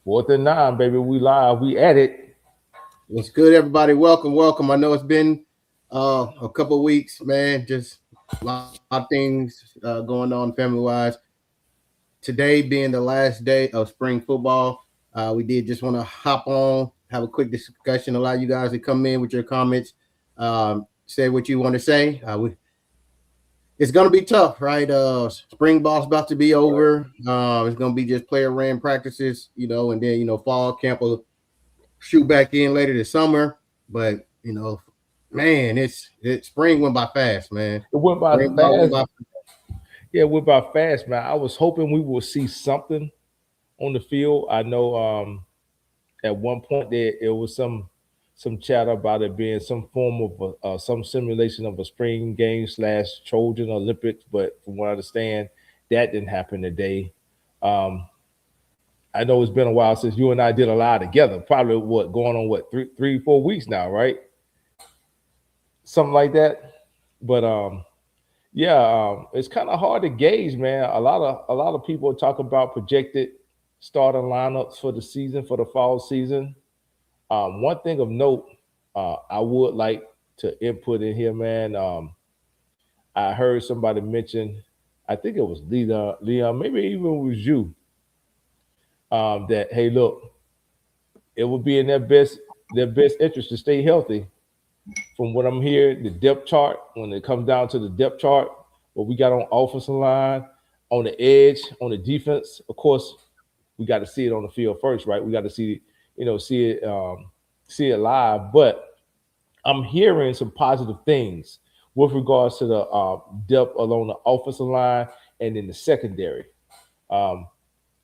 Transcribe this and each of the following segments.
Fourth and nine, baby. We live. We at it. What's good, everybody? Welcome, welcome. I know it's been a couple of weeks, man. Just a lot of things going on family wise. Today being the last day of spring football, we did just want to hop on, have a quick discussion, allow you guys to come in with your comments, say what you want to say. It's gonna be tough, right? Spring ball's about to be over. It's gonna be just player ran practices, and then fall camp will shoot back in later this summer. But man, it's spring went by fast, man. It went by Spring ball went fast. by. Yeah, it went by fast, man. I was hoping we will see something on the field. I know at one point there it was some chatter about it being some form of some simulation of a spring game slash Trojan Olympics, but from what I understand, that didn't happen today. Um, I know it's been a while since you and I did a lot together. Probably what going on what 3, 4 weeks now, right? Something like that. But yeah, it's kind of hard to gauge, man. A lot of people talk about projected starting lineups for the season for the fall season. One thing of note, I would like to input in here, man. I heard somebody mention, I think it was Leon, maybe even it was you, that hey, look, it would be in their best interest to stay healthy. From what I'm hearing, the depth chart, when it comes down to the depth chart, what we got on offensive line, on the edge, on the defense, of course, we got to see it on the field first, right? We got to see it live. But I'm hearing some positive things with regards to the depth along the offensive line and in the secondary. Um,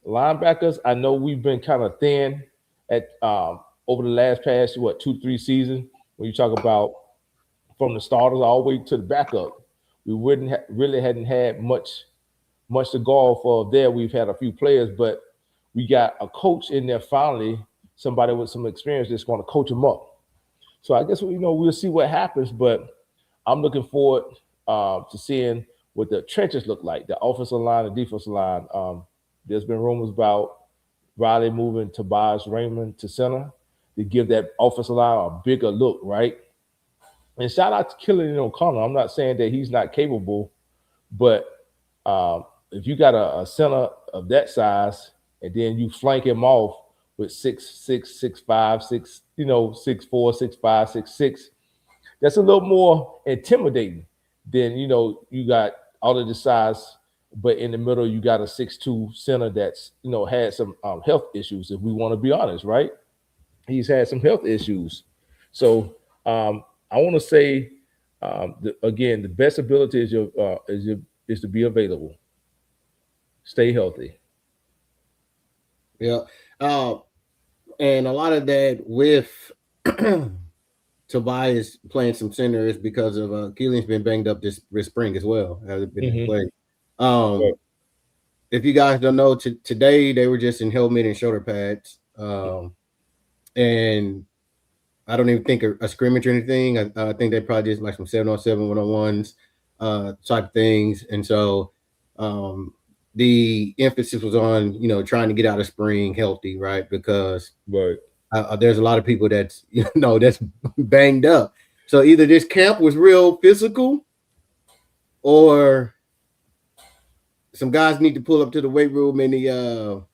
Linebackers, I know we've been kind of thin at over the last past 2, 3 seasons. When you talk about from the starters all the way to the backup, we wouldn't really hadn't had much to go for there. We've had a few players, but we got a coach in there finally, somebody with some experience that's going to coach them up. So I guess we'll see what happens, but I'm looking forward to seeing what the trenches look like, the offensive line and defensive line. There's been rumors about Riley moving Tobias Raymond to center to give that offensive line a bigger look, right? And shout out to Killian O'Connell. I'm not saying that he's not capable, but if you got a center of that size and then you flank him off with 6'6", 6'5", 6'4", 6'5", 6'6", that's a little more intimidating than you got all of the size, but in the middle you got a 6'2" center that's had some health issues. If we want to be honest, right? He's had some health issues. So I want to say again, the best ability is to be available, stay healthy. Yeah, uh, and a lot of that with Tobias playing some center is because of Keelan's been banged up this spring as well. Hasn't been in Hmm. play. Um, Right. if you guys don't know, today they were just in helmet and shoulder pads, and I don't even think a scrimmage or anything. I think they probably just like some 7-on-7 1-on-1s type things. And so um, the emphasis was on trying to get out of spring healthy, right? Because Right. there's a lot of people that's that's banged up. So either this camp was real physical, or some guys need to pull up to the weight room and the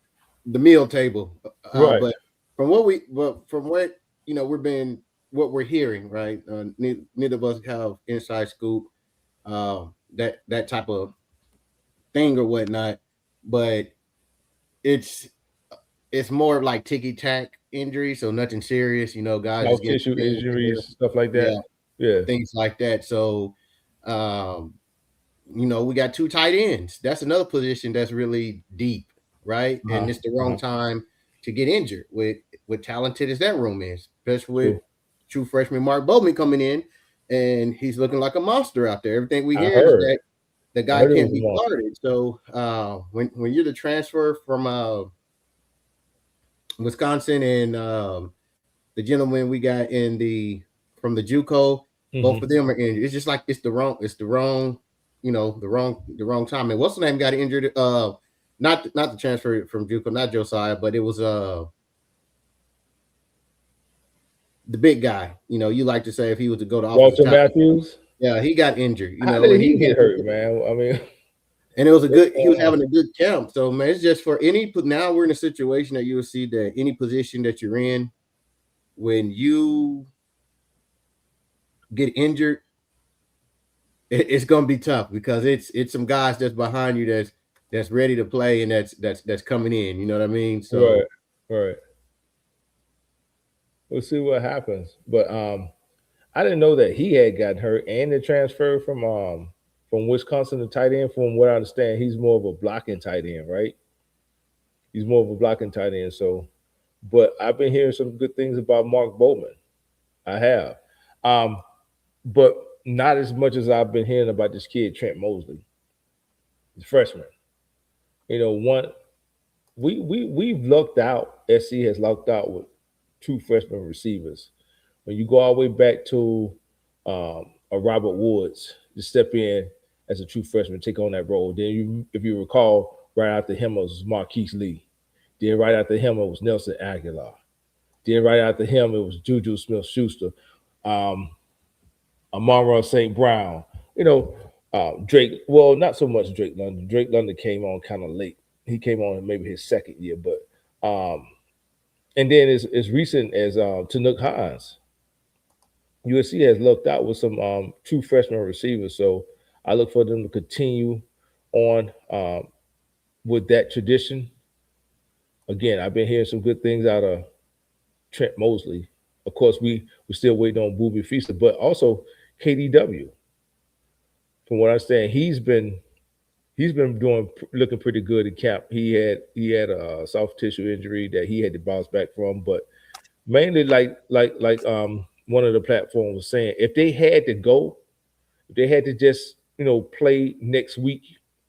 meal table. Right. But from what we're being what we're hearing, right? Neither of us have inside scoop, that type of thing or whatnot. But it's it's more of like ticky tack injury, so nothing serious. Guys just Soft getting tissue things here, injuries, stuff like that. yeah, Yeah. things like that. So, um, we got two tight ends. That's another position that's really deep, right? And Uh-huh. it's the wrong Uh-huh. time to get injured with talented as that room is, especially with True. true freshman Mark Bowman coming in, and he's looking like a monster out there. Everything we I hear is heard. that the I guy heard it can't was a be monster. guarded. So when you're the transfer from Wisconsin and the gentleman we got in the from the JUCO, both Hmm. of them are injured. It's just like it's the wrong, the wrong time. And what's the name got injured? not the transfer from JUCO, not Josiah, but it was the big guy. You know, you like to say if he was to go to offensive Walter tackle. Matthews. Yeah, he got injured. You How know, did and he he get had hurt, man? I mean, and it was a what's good. He was going on? having a good camp. So man, it's just for any. Now we're in a situation that you will see that any position that you're in, when you get injured, it's going to be tough because it's some guys that's behind you that's ready to play and that's coming in. You know what I mean? Right, So right. We'll see what happens. But I didn't know that he had gotten hurt and the transfer from Wisconsin to tight end. From what I understand, he's more of a blocking tight end, right? He's more of a blocking tight end. So, but I've been hearing some good things about Mark Bowman. I have, um, but not as much as I've been hearing about this kid Trent Mosley, the freshman. One we've lucked out. SC has lucked out with two freshman receivers. When you go all the way back to a Robert Woods to step in as a true freshman, take on that role. Then, if you recall, right after him was Marquise Lee. Then right after him it was Nelson Aguilar. Then right after him it was Juju Smith-Schuster, um, Amara St. Brown. Drake. Well, not so much Drake London. Drake London came on kind of late. He came on in maybe his second year, but and then as recent as Tanook Hines. USC has looked out with some true freshman receivers, so I look for them to continue on with that tradition. Again, I've been hearing some good things out of Trent Mosley. Of course, we're still waiting on Booby Feaster, but also KDW. From what I understand, he's been looking pretty good in camp. He had a soft tissue injury that he had to bounce back from, but mainly like one of the platforms was saying, if they had to go, if they had to just play next week,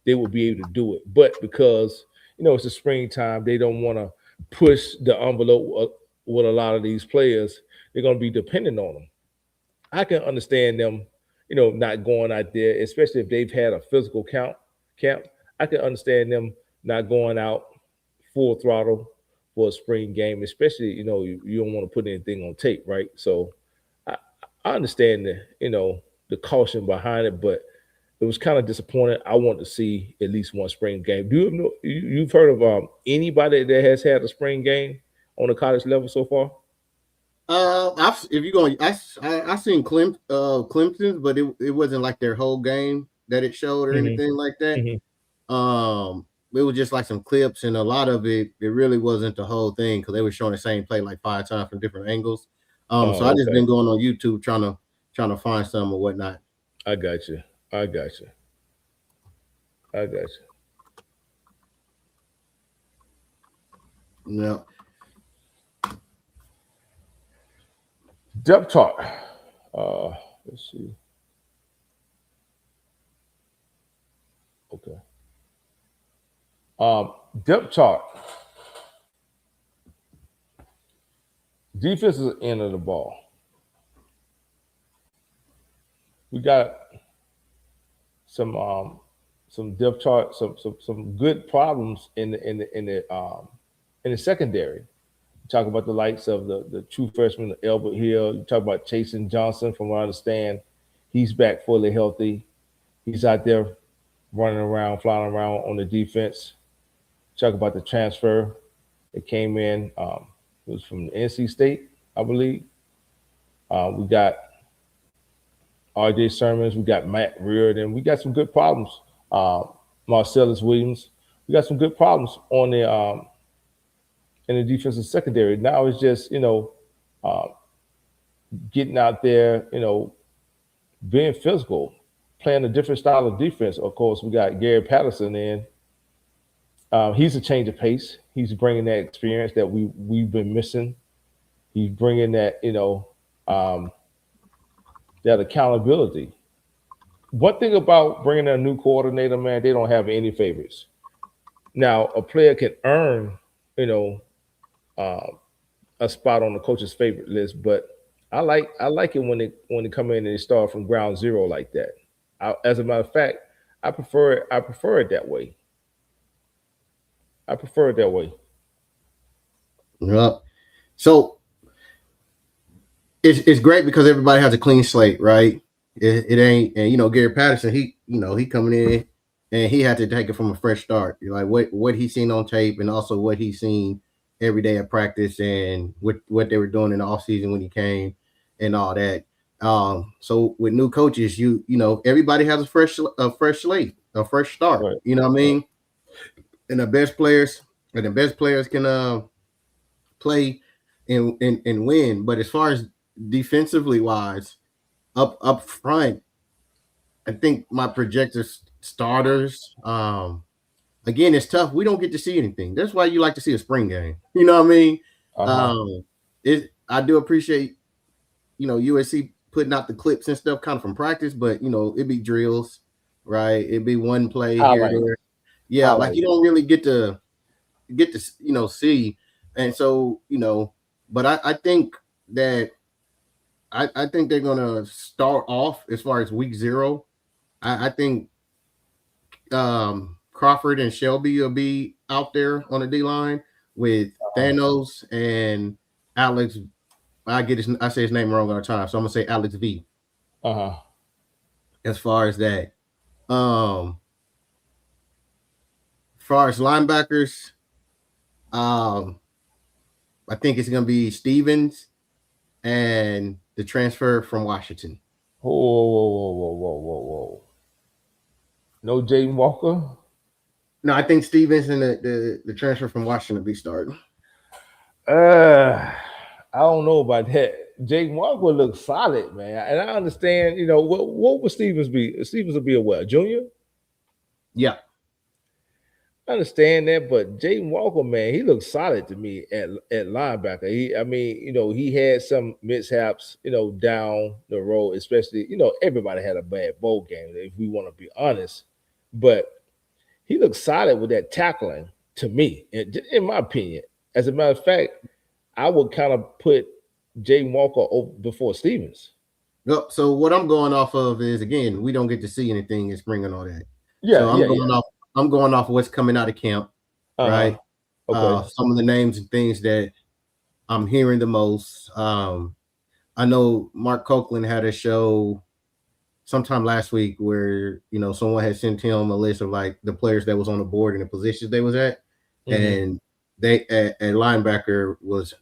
they would be able to do it. But because it's the springtime, they don't want to push the envelope with a lot of these players. They're going to be dependent on them. I can understand them, not going out there, especially if they've had a physical camp. I can understand them not going out full throttle for a spring game, especially you don't want to put anything on tape, right? So I, I understand the caution behind it, but it was kind of disappointing. I want to see at least one spring game. Do you know you've heard of anybody that has had a spring game on the college level so far? if you're going, I seen Clemson's, but it wasn't like their whole game that it showed or Hmm. anything like that. Hmm. It was just like some clips, and a lot of it really wasn't the whole thing because they were showing the same play like 5 times from different angles. So I Oh, just okay. been going on YouTube trying to find some or whatnot. I got you. I got you. I got you. Yeah. Depth chart. Let's see. Okay. Um, Depth chart. Defense is the end of the ball. We got some some depth chart, some good problems in the secondary. You talk about the likes of the true freshman Albert Hill. You talk about Chasen Johnson. From what I understand, he's back fully healthy. He's out there running around, flying around on the defense. Talk about the transfer that came in. It was from NC State, I believe. We got R.J. Sermons. We got Matt Reardon. We got some good problems. Uh, Marcellus Williams. We got some good problems on the in the defensive secondary. Now it's just uh, getting out there, being physical, playing a different style of defense. Of course, we got Gary Patterson in. He's a change of pace. He's bringing that experience that we've been missing. He's bringing that um, that accountability. One thing about bringing a new coordinator, man, they don't have any favorites. Now, a player can earn, you know, uh, a spot on the coach's favorite list, but I like it when they come in and they start from ground zero like that. As a matter of fact, I prefer it that way. I prefer it that way. Yeah. So it's great because everybody has a clean slate, right? It ain't, and Gary Patterson, he coming in and he had to take it from a fresh start. Like what he seen on tape, and also what he seen every day at practice, and what they were doing in the off season when he came, and all that. So with new coaches, everybody has a fresh slate, a fresh start. Right. You know what I Right. mean? And the best players can play and win. But as far as defensively wise, up front, I think my projected starters. Again, it's tough. We don't get to see anything. That's why you like to see a spring game. You know what I mean? Uh-huh. Um, I do appreciate USC putting out the clips and stuff kind of from practice, but it'd be drills, right? It'd be one play here, Highlight. there. Yeah, like Highlight. you don't really get to see. And so but I think that I think they're gonna start off as far as week 0. I think Crawford and Shelby will be out there on the D line with Uh-huh. Thanos and Alex. I say his name wrong all the time, so I'm gonna say Alex V. Uh-huh. As far as that, as far as linebackers, um, I think it's gonna be Stevens and the transfer from Washington. Whoa, whoa, whoa, whoa, whoa, whoa, whoa. No Jaden Walker? No, I think Stevens and the transfer from Washington will be starting. I don't know about that. Jaden Walker looks solid, man. And I understand, what would Stevens be? Stevens would be a what, junior? Yeah. I understand that, but Jaden Walker, man, he looks solid to me at linebacker. He had some mishaps, down the road, especially, everybody had a bad bowl game, if we want to be honest. But he looks solid with that tackling to me, in my opinion. As a matter of fact, I would kind of put Jaden Walker over before Stevens. So what I'm going off of is, again, we don't get to see anything in spring and all that. Yeah, So yeah, yeah. I'm going off of what's coming out of camp, Uh right? huh. Okay. Some of the names and things that I'm hearing the most. I know Mark Copeland had a show sometime last week where someone had sent him a list of like the players that was on the board and the positions they was at, Mm-hmm. and they at linebacker was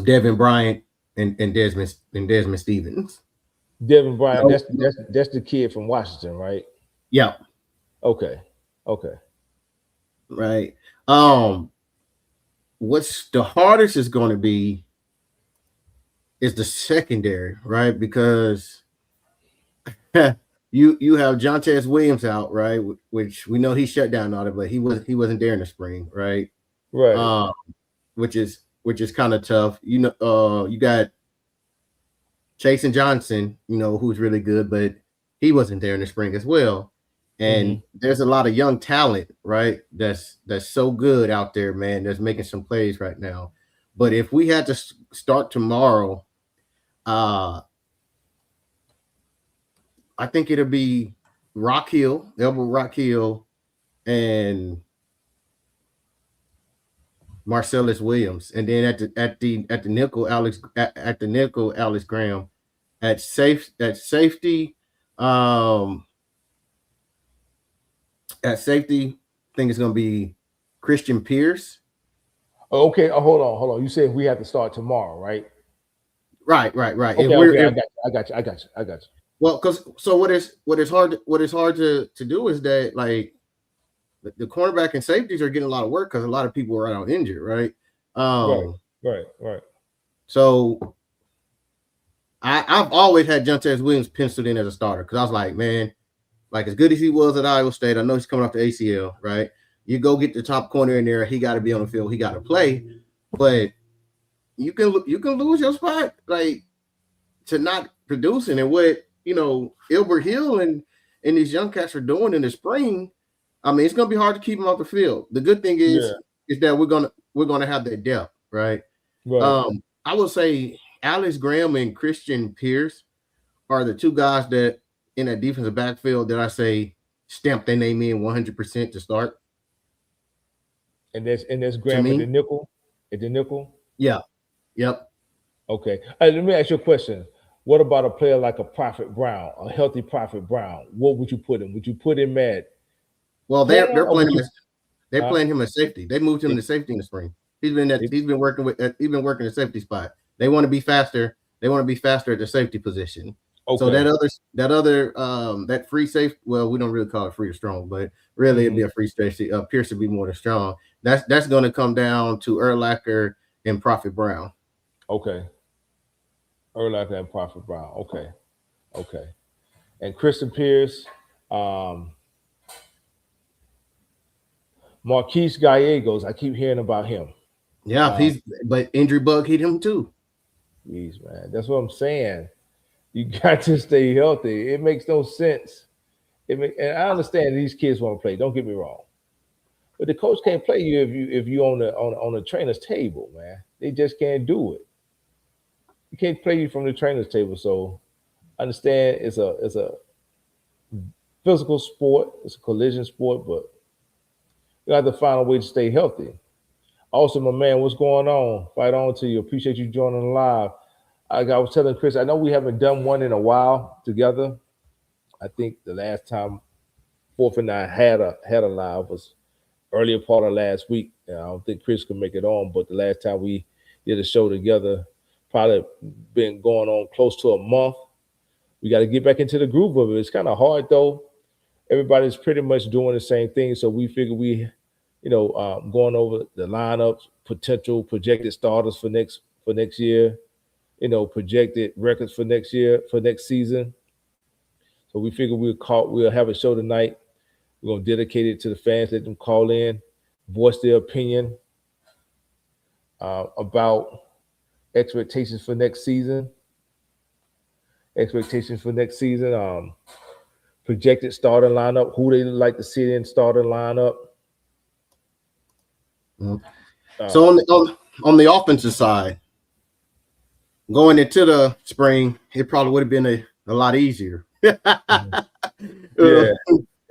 Devin Bryant and Desmond Stevens. Devin Bryant. No, That's the kid from Washington, right? yeah, Okay. Okay. right. What's the hardest is going to be is the secondary, right? Because you have Jontez Williams out, right? Which we know he shut down all that, but he wasn't there in the spring, right? Right. Um, which is kind of tough. You got Chase and Johnson, who's really good, but he wasn't there in the spring as well. Mm-hmm. And there's a lot of young talent, right? That's so good out there, man. That's making some plays right now. But if we had to start tomorrow, uh, I think it'll be Elbow Rock Hill, and Marcellus Williams, and then at the nickel, Alex Graham. At safety, um, I think it's gonna be Christian Pierce. Okay. Oh, hold on. You said we have to start tomorrow, right? Right. If Okay. we're Okay. if I got you. I got you. I got you. Well, because so what is hard to do is that, like, the cornerback and safeties are getting a lot of work because a lot of people are out injured, right? Right. Um, Right. Right. so I've always had Jontez Williams penciled in as a starter because I was like, man, like, as good as he was at Iowa State, I know he's coming off the ACL, right? You go get the top corner in there, he got to be on the field, he got to play, but you can lose your spot, like, to not producing. And what Ilbert Hill and these young cats are doing in the spring, I mean, it's gonna be hard to keep them off the field. The good thing Yeah. is that we're gonna have that depth, right? Right. I would say Alex Graham and Christian Pierce are the two guys that in that defensive backfield that I say stamp their name in 100% to start. And that's To Graham at the me, nickel. At the nickel. yeah, yep. Okay. Let me ask you a question. What about a player like a Prophet Brown, a healthy Prophet Brown? What would you put him? Would you put him at Well, corner they're or playing would him you? as they're Huh? playing him as safety. They moved him They, to safety in the spring. He's been working the safety spot. They want to be faster. They want to be faster at the safety position. So okay. that free safety. Well, we don't really call it free or strong, but really it'd Hmm. be a free safety. Pierce to be more than strong. That's going to come down to Urlacher and Prophet Brown. Okay. Urlacher and Prophet Brown. Okay. Okay. And Christian Pierce, um, Marquise Gallegos. I keep hearing about him. Yeah, Uh, but injury bug hit him too. Jeez, man. That's what I'm saying. You got to stay healthy. It makes no sense. And I understand these kids want to play. Don't get me wrong, but the coach can't play you if you on the trainer's table, man. They just can't do it. You can't play you from the trainer's table. So I understand it's a physical sport. It's a collision sport, but you have to find a way to stay healthy. Also, my man, what's going on? Fight on to you. Appreciate you joining the live. I was telling Chris, I know we haven't done one in a while together. I think the last time Fourth and I had a live was earlier part of last week. I don't think Chris could make it on, but the last time we did a show together, probably been going on close to a month. We got to get back into the groove of it. It's kind of hard though. Everybody's pretty much doing the same thing, so we figure going over the lineups, potential projected starters for next year. Projected records for next year for next season. So we figure we'll have a show tonight. We're gonna dedicate it to the fans. Let them call in, voice their opinion about expectations for next season. Expectations for next season. Projected starting lineup. Who they like to see in starting lineup. Mhm. Uh, So on the offensive side, going into the spring, it probably would have been a lot easier. mhm. Yeah,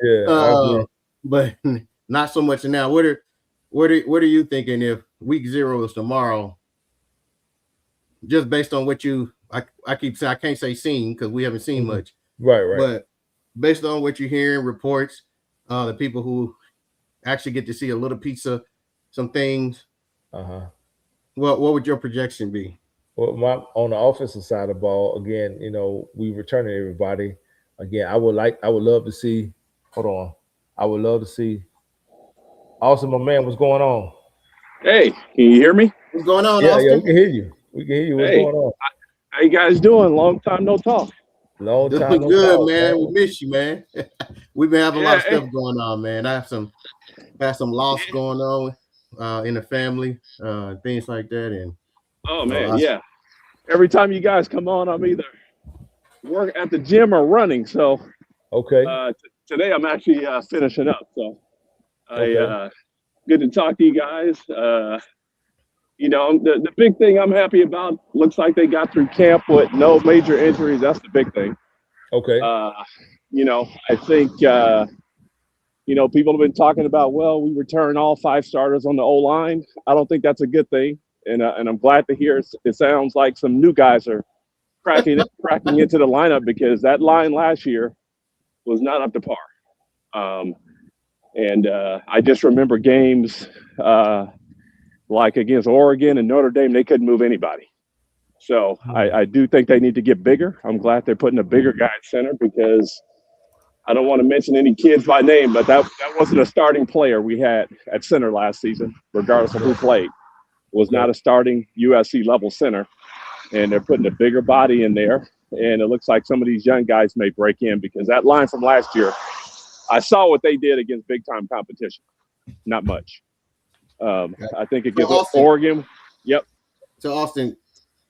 yeah, I uh, agree. but not so much now. What are you thinking if week 0 is tomorrow? Just based on what I keep saying, I can't say seen because we haven't seen Mhm. much, Right, right. but based on what you're hearing, reports, the people who actually get to see a little piece of some things, Uh huh. what would your projection be? Well, on the offensive side of the ball, again, we returning everybody. Again, I would love to see. Hold on, I would love to see. Also, my man, what's going on? Hey, can you hear me? What's going on, Yeah, yeah, we Austin? can hear you. We can hear you. What's Hey, going on? how you guys doing? Long time no talk. Long time Doing no good, talk, man. We man. miss you, man. We've been having a lot Yeah, of hey, stuff going on, man. I have some loss yeah. going on in the family, things like that, and Oh so man, yeah. Every time you guys come on, I'm either work at the gym or running. So Okay, today I'm actually finishing up. So I okay, good to talk to you guys. The big thing I'm happy about. Looks like they got through camp with no major injuries. That's the big thing. okay. Uh, I think. People have been talking about, well, we return all 5 starters on the O line. I don't think that's a good thing, and I'm glad to hear it sounds like some new guys are cracking into the lineup because that line last year was not up to par. Um, and I just remember games like against Oregon and Notre Dame, they couldn't move anybody. So Hmm. I do think they need to get bigger. I'm glad they're putting a bigger guy at center because I don't want to mention any kids by name, but that wasn't a starting player we had at center last season, regardless of who Okay, played. Was okay. not a starting USC level center, and they're putting a bigger body in there. And it looks like some of these young guys may break in because that line from last year, I saw what they did against big time competition. Not much. Okay. I think So against Austin, Oregon. Yep. so Austin,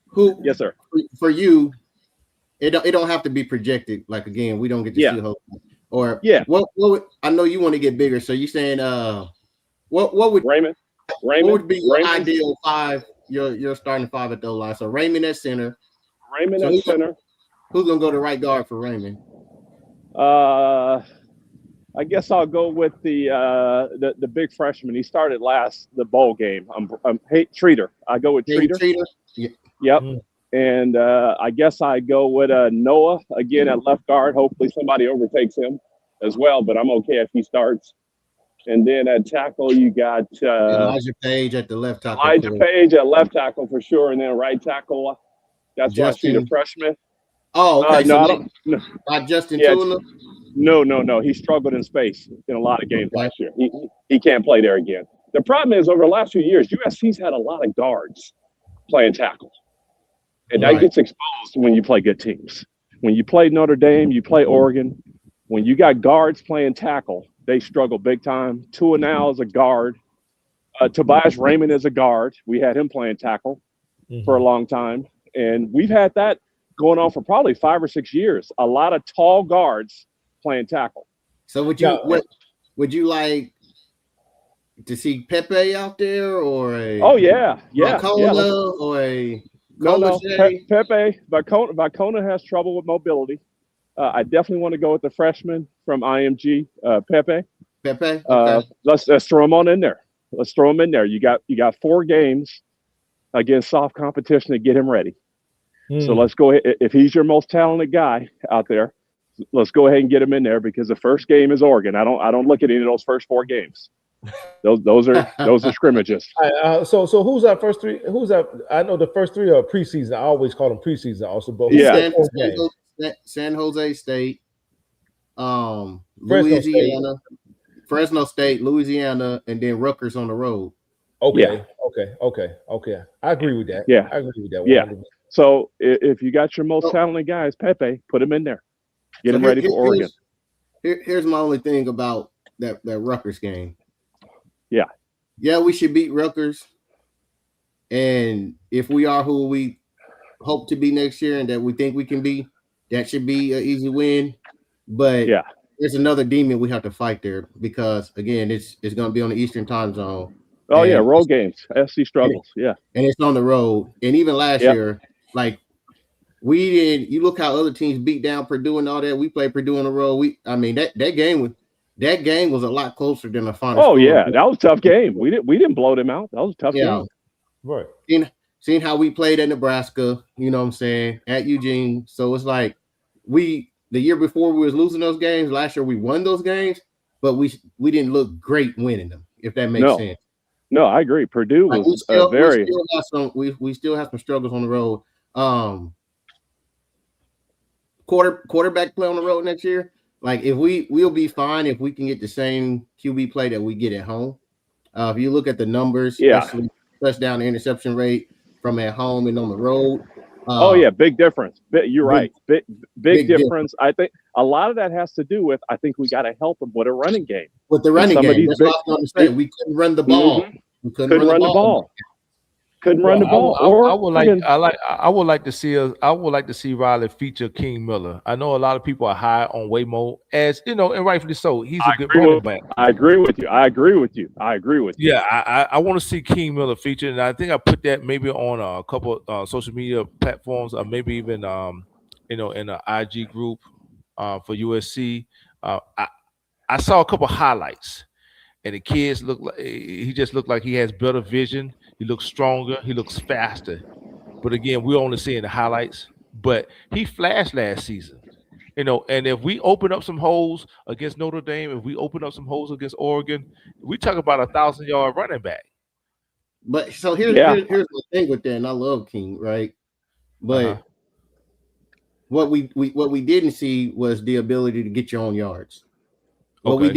who Yes, sir. for you? It don't have to be projected. Like again, we don't get to Yeah. see a whole. Or Yeah. I know you want to get bigger, so you saying what would Raymond. what Raymond. would be your Raymond. ideal five? Your starting five at the line. So Raymond at center. Raymond So at center. who's gonna go to right guard for Raymond? Uh, I guess I'll go with the big freshman. He started the bowl game. Treater. I go with Hey, Treater. Treater. Yeah. Yep. And I guess I go with Noah again at left guard. Hopefully somebody overtakes him as well, but I'm okay if he starts. And then at tackle, you got Elijah Page at the left tackle. Elijah Page at left tackle for sure, and then right tackle. That's why I see the freshman. Oh, okay. No, so I don't. No. Not Justin Tula? No. He struggled in space in a lot of games last year. He can't play there again. The problem is over the last few years, USC's had a lot of guards playing tackle. And that gets exposed when you play good teams. When you play Notre Dame, you play Oregon. When you got guards playing tackle, they struggle big time. Tua now is a guard. Tobias Raymond is a guard. We had him playing tackle for a long time. And we've had that going on for probably 5 or 6 years. A lot of tall guards playing tackle. So would you like to see Pepe out there or a or a Pepe Vicona has trouble with mobility. I definitely want to go with the freshman from IMG, Pepe. Okay. Let's throw him on in there. Let's throw him in there. You got 4 games against soft competition to get him ready. So let's go ahead. If he's your most talented guy out there, let's go ahead and get him in there because the first game is Oregon. I don't look at any of those first 4 games. Those are scrimmages. So who's our first 3? Who's our? I know the first 3 are preseason. I always call them preseason also, but San Jose State, Fresno State, Louisiana, and then Rutgers on the road. Okay. I agree with that. Yeah, I agree with that. Yeah. So if you got your most talented guys, Pepe, put him in there. Get him ready for Oregon. Here's my only thing about that Rutgers game. Yeah, we should beat Rutgers. And if we are who we hope to be next year and that we think we can be, that should be an easy win. But there's another demon we have to fight there because, again, it's going to be on the Eastern time zone. Oh, and road games. SC struggles, And it's on the road. And even last year, like, we didn't – you look how other teams beat down Purdue and all that. We played Purdue on the road. That game was a lot closer than the final. Oh, yeah. That was a tough game. We didn't blow them out. That was a tough game. Right. Seeing how we played at Nebraska, you know what I'm saying, at Eugene. So it's like the year before we was losing those games. Last year we won those games, but we didn't look great winning them, if that makes sense. No, I agree. Purdue was we still have some struggles on the road. Quarterback play on the road next year. Like if we'll be fine if we can get the same QB play that we get at home. If you look at the numbers, especially touchdown to interception rate from at home and on the road. Big difference. You're right. Big difference. I think a lot of that has to do with I think we got to help them with a running game. With the running game, that's what I was going to say. We couldn't run the ball. We couldn't run the ball. Couldn't run the ball. I would like to see Riley feature King Miller. I know a lot of people are high on Waymo, as you know, and rightfully so. He's a good running back. I agree with you. Yeah, I want to see King Miller featured, and I think I put that maybe on a couple social media platforms, or maybe even in an IG group for USC. I saw a couple highlights, and the kids he just looked like he has better vision. He looks stronger. He looks faster. But again, we're only seeing the highlights. But he flashed last season, and if we open up some holes against Notre Dame, if we open up some holes against Oregon, we talk about a 1,000-yard running back. But so here's the thing with that, and I love King, right? But what we didn't see was the ability to get your own yards. What we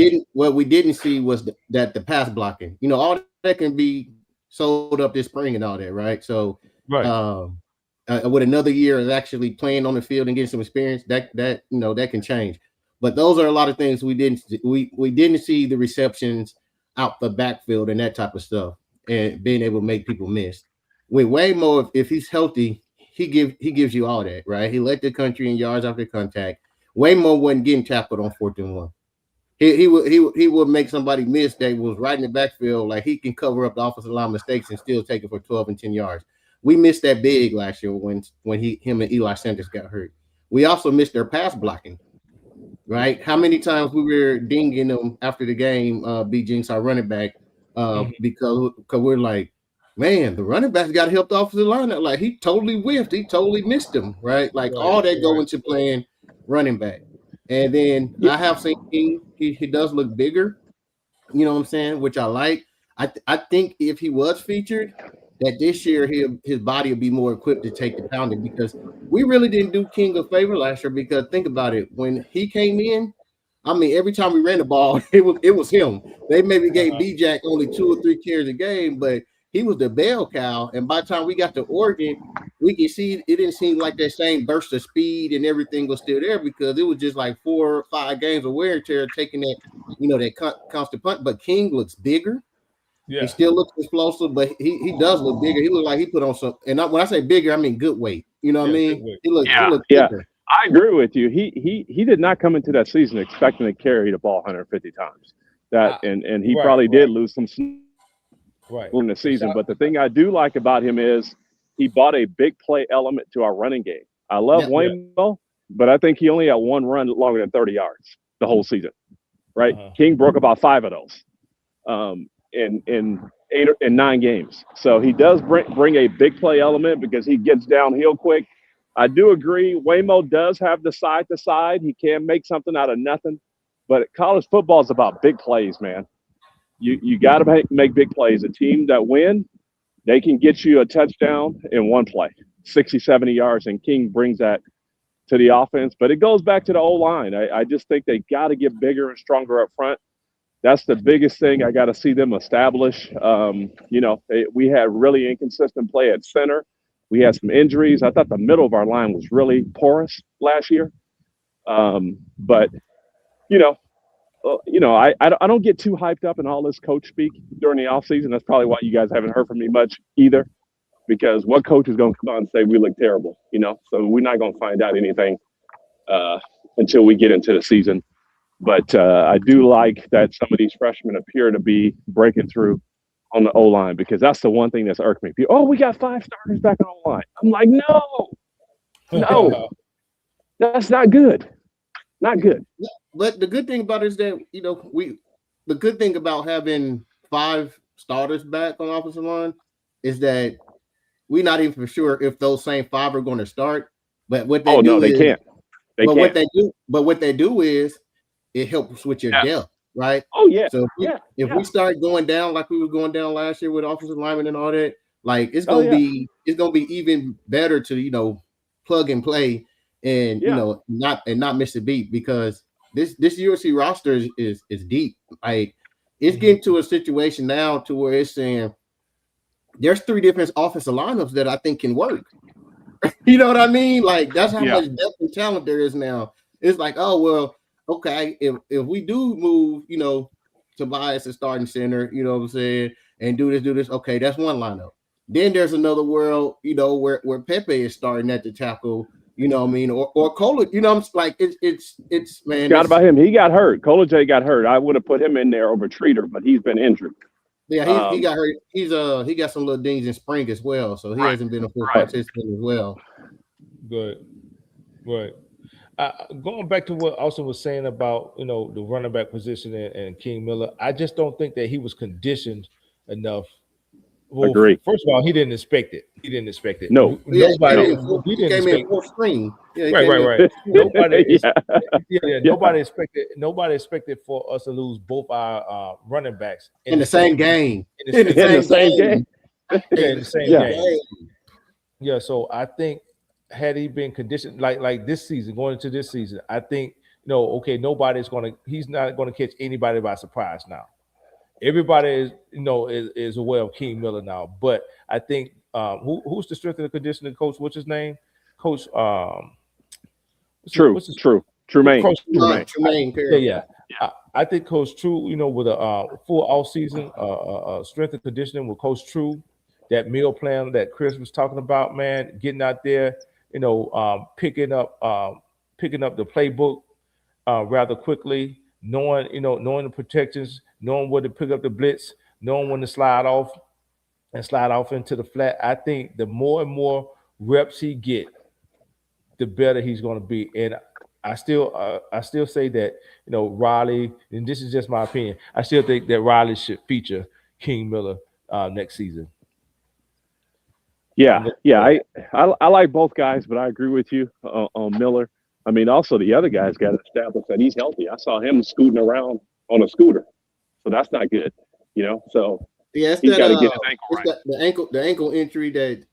didn't see was that the pass blocking. All that can be sold up this spring and all that, right? So, with another year of actually playing on the field and getting some experience, that can change. But those are a lot of things we didn't see the receptions out the backfield and that type of stuff, and being able to make people miss. With Waymo, if he's healthy, he gives you all that, right? He led the country in yards after contact. Waymo wasn't getting tackled on 4th and 1. He would make somebody miss that was right in the backfield. Like he can cover up the offensive line mistakes and still take it for 12 and 10 yards. We missed that big last year when him and Eli Sanders got hurt. We also missed their pass blocking. right? How many times we were dinging him after the game, B Jinx, our running back, because we're like, man, the running back's got to help the offensive line. Like he totally whiffed, he totally missed him, right? Like Right, all that go right. into playing running back. And then Yeah, I have seen he does look bigger, you know what I'm saying? Which I like. I think if he was featured, that this year his body will be more equipped to take the pounding because we really didn't do King a favor last year. Because think about it, when he came in, I mean, every time we ran the ball, it was him. They maybe gave Uh-huh. B Jack only 2 or 3 carries a game, but he was the bell cow. And by the time we got to Oregon, we can see it didn't seem like that same burst of speed and everything was still there because it was just like 4 or 5 games of wear and tear taking that that constant punt. But King looks bigger. He Yeah, still looks explosive, but he does look bigger. He looked like he put on some. And when I say bigger, I mean good weight. You know what I yeah, good mean? way. He yeah, looked yeah. thicker. I agree with you. He did not come into that season expecting to carry the ball 150 times. That I, and he right, probably did right, lose some right. in the And season. shout, But the thing I do like about him is he brought a big play element to our running game. I love Yeah, yeah, Waymo, but I think he only had one run longer than 30 yards the whole season. Right? uh-huh. King broke about 5 of those in 8 and 9 games. So he does bring a big play element because he gets downhill quick. I do agree. Waymo does have the side to side. He can make something out of nothing. But college football is about big plays, man. You got to make big plays. A team that win, they can get you a touchdown in one play, 60, 70 yards, and King brings that to the offense. But it goes back to the O line. I just think they got to get bigger and stronger up front. That's the biggest thing I got to see them establish. We had really inconsistent play at center. We had some injuries. I thought the middle of our line was really porous last year. But you know, I don't get too hyped up in all this coach speak during the offseason. That's probably why you guys haven't heard from me much either, because what coach is going to come on and say we look terrible, So we're not going to find out anything uh, until we get into the season. But I do like that some of these freshmen appear to be breaking through on the O line because that's the one thing that's irked me. Oh, we got 5 starters back on the line. I'm like, no, that's not good. Not good. but the good thing about it is that the good thing about having 5 starters back on offensive line is that we're not even for sure if those same 5 are going to start. But what they Oh no, do they is, can't. They can't. what they do is it helps with your Yeah. depth, right? Oh yeah. So Yeah. if Yeah. we start going down like we were going down last year with offensive linemen and all that, like Oh yeah. it's gonna be even better to plug and play and Yeah. not miss a beat because this USC roster is deep. Like it's Mhm. getting to a situation now to where it's saying there's 3 different offensive lineups that I think can work. You know what I mean? Like that's how Yeah. much depth and talent there is now. It's like, oh well, okay, if we do move, Tobias is starting center, you know what I'm saying, and do this, okay, that's one lineup. Then there's another world, where Pepe is starting at the tackle, you know what I mean, or Cola, I'm like it's man, Forgot it's about him. He got hurt. Cola J got hurt. I would have put him in there over Treater, but he's been injured. yeah, he Um, got hurt. He got some little dings in spring as well, so he right. hasn't been a full Right. participant as well. Good, right. Going back to what Austin was saying about the running back position and King Miller, I just don't think that he was conditioned enough. Well, Agree. first of all, he didn't expect it. He didn't expect it. No. Yeah, No. We he didn't came in expect. fourth string. Yeah, he Right, came right, in right. fourth string. Yeah. Yeah. Yeah. Nobody expected for us to lose both our running backs In the same game. in the In the same In the same same game. game. yeah, In in the the same same Yeah. game. game. Yeah, so I think had he been conditioned like this season, going into this season, I think okay, he's not gonna catch anybody by surprise now. Everybody is aware of King Miller now, but I think who's the strength and conditioning coach? What's his name? Coach True. what's his True. Trumaine. Coach True. Trumaine. Tremaine Yeah, Perry. yeah. I think Coach True, with a full off season, strength and conditioning with Coach True, that meal plan that Chris was talking about, man, getting out there, picking up the playbook rather quickly, knowing the protections, knowing where to pick up the blitz, knowing when to slide off into the flat. I think the more and more reps he get, the better he's going to be. And I still say that Riley, and this is just my opinion. I still think that Riley should feature King Miller next season. Yeah, I'm looking yeah. for that. I like both guys, but I agree with you on Miller. I mean, also the other guy's got to establish that he's healthy. I saw him scooting around on a scooter, so that's not good. So Yeah, it's he's that got to get his ankle it's right. that the ankle injury that Yeah,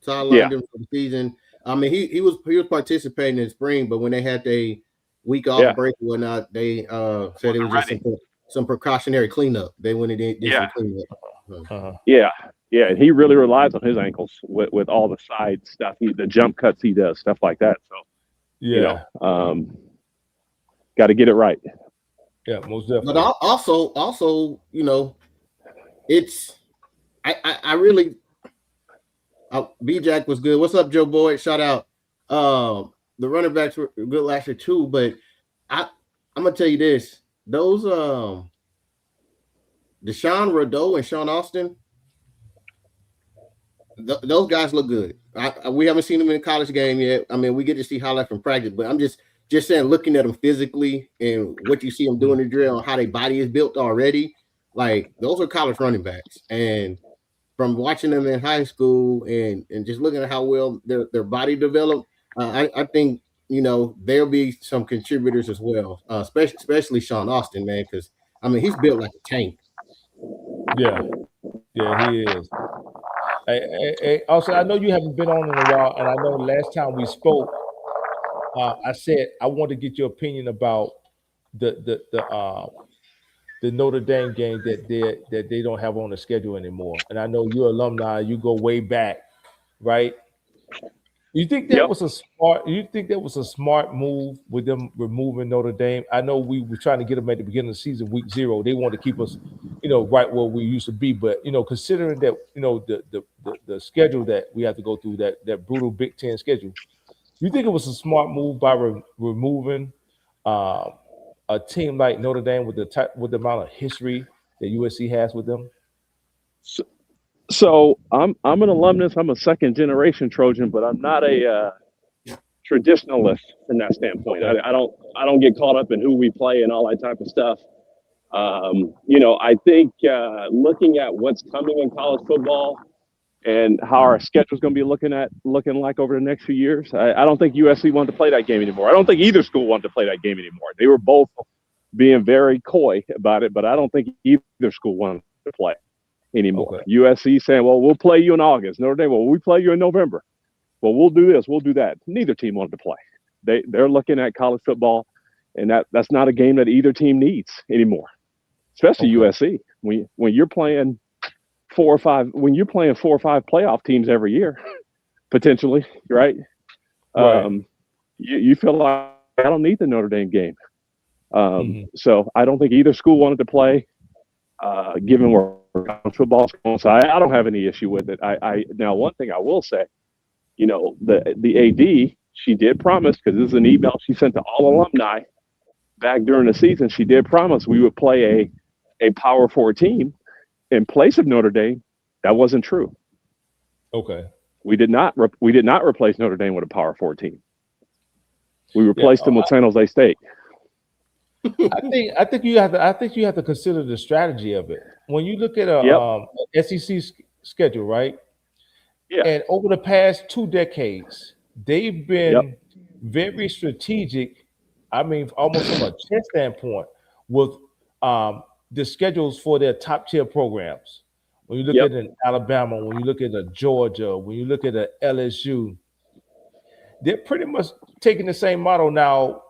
sidelined him for the season. I mean, he was participating in spring, but when they had a week off yeah, break and whatnot, they said it wasn't was just ready. some precautionary cleanup. They went and did some Yeah, cleanup. Uh, Uh-huh. yeah, yeah. And he really relies on his ankles with all the side stuff, the jump cuts he does, stuff like that. So you know, Yeah, um, got to get it right. yeah, most But definitely. also, it's I really B Jack was good. What's up, Joe Boyd? Shout out. The running backs were good last year too, but I I'm gonna tell you this: those Deshaun Rideau and Sean Austin, those guys look good. We haven't seen them in a college game yet. I mean, we get to see highlights from practice, but I'm just saying, looking at them physically and what you see them doing Mhm. in the drill and how their body is built already, like those are college running backs. And from watching them in high school and just looking at how well their body developed, I think there'll be some contributors as well, especially Sean Austin, man, because I mean he's built like a tank. Yeah, yeah, he is. Also, I know you haven't been on in a while, and I know last time we spoke, I said I want to get your opinion about the the the uh, the Notre Dame game that they don't have on the schedule anymore. And I know you're alumni, you go way back, right? You think that Yep. was a smart? You think that was a smart move with them removing Notre Dame? I know we were trying to get them at the beginning of the season, week 0. They wanted to keep us, right where we used to be. But considering that, the schedule that we have to go through, that brutal Big Ten schedule, you think it was a smart move by removing uh, a team like Notre Dame with with the amount of history that USC has with them? So, so I'm an alumnus. I'm a second generation Trojan, but I'm not a traditionalist from that standpoint. Okay. I don't get caught up in who we play and all that type of stuff. I think looking at what's coming in college football and how our schedule is going to be looking like over the next few years, I don't think USC wanted to play that game anymore. I don't think either school wanted to play that game anymore. They were both being very coy about it, but I don't think either school wanted to play anymore. Okay. USC saying, "Well, we'll play you in August." Notre Dame, "Well, we play you in November." Well, we'll do this, we'll do that. Neither team wanted to play. They're looking at college football, and that's not a game that either team needs anymore, especially Okay. USC. When you're playing 4 or 5 playoff teams every year, potentially, right? Right. You feel like I don't need the Notre Dame game. Hmm. So I don't think either school wanted to play, given where college football's going. So I don't have any issue with it. I now one thing I will say, the AD, she did promise, because this is an email she sent to all alumni back during the season. She did promise we would play a Power Four team in place of Notre Dame. That wasn't true. Okay. We did not replace Notre Dame with a Power Four team. We Yeah. replaced them with San Jose State. I think you have to consider the strategy of it. When you look at a Yep. SEC schedule, right? Yeah. And over the past 2 decades, they've Yep. been very strategic. I mean, almost from a chess standpoint, with the schedules for their top tier programs. When you look Yep. at an Alabama, when you look at a Georgia, when you look at a LSU, they're pretty much taking the same model now.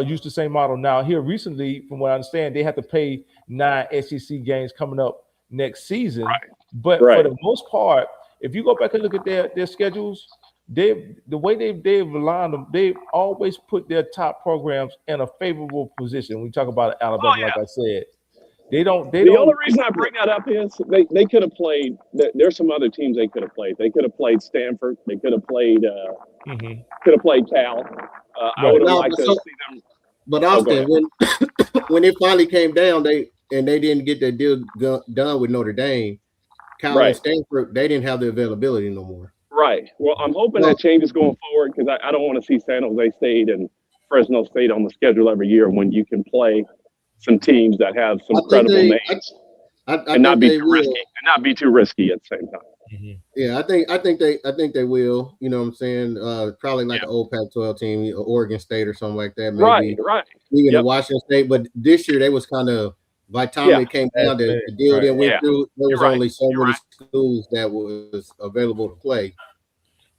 Use the same model now. Here recently, from what I understand, they have to play 9 SEC games coming up next season. But for Right. the most part, if you go back and look at their schedules, the way they've aligned them, they've always put their top programs in a favorable position. When we talk about Oh Alabama, like yeah. I said, they The only don't. reason I bring that up is they could have played. There's some other teams they could have played. They could have played Stanford. They Mhm. could have played Cal. I would Right. have No, liked to see them. but Oh, go Austin, ahead. when it finally came down, they didn't get the deal done with Notre Dame. Cal and Right. Stanford, they didn't have the availability no more. Right. Well, I'm hoping Well, that changes going forward, because I don't want to see San Jose State and Fresno State on the schedule every year when you can play some teams that have some I think credible they, names I and not think be they too risky will. and not be too risky at the same time. Mhm. Yeah, I think they will. You know what I'm saying? Probably like an old Pac-12 team, Oregon State or something like that. Right, Maybe right. even a Yep. Washington State. But this year they was kind of by the time Yeah, it came Last down to minute, the deal right? that went yeah. through, there You're was right. only so You're many right. schools that was available to play.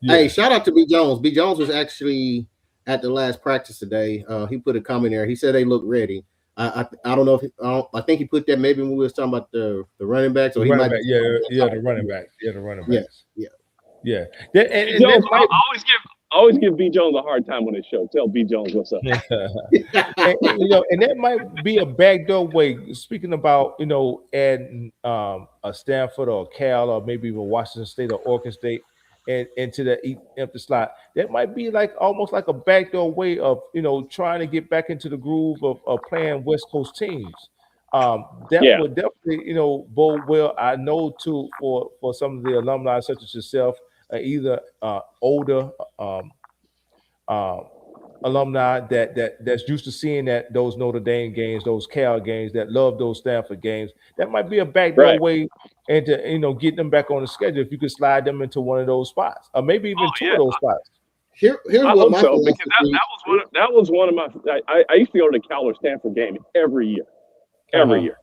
Hey, Yeah. shout out to B Jones. B Jones was actually at the last practice today. He put a comment there. He said they look ready. I don't know if I think he put that maybe when we was talking about the running backs, The or he running might be back, yeah, yeah, the running yeah, backs, yeah, the running yeah, backs, yeah. yeah, B and that Jones, might, I always give B Jones a hard time on his show. Tell B Jones what's up. and that might be a backdoor way. Speaking about adding a Stanford or a Cal or maybe even Washington State or Oregon State and into the empty slot, that might be like almost like a backdoor way of trying to get back into the groove of playing West Coast teams. That Yeah, would definitely bode well. I know too for some of the alumni such as yourself, either older. Um, Alumni that's used to seeing those Notre Dame games, those Cal games, that love those Stanford games. That might be a backdoor right. way into get them back on the schedule if you could slide them into one of those spots, or maybe even Oh two of yeah, those spots. Here's I what hope my so because philosophy. that was one of my. I used to go to the Cal or Stanford game Uh every huh. year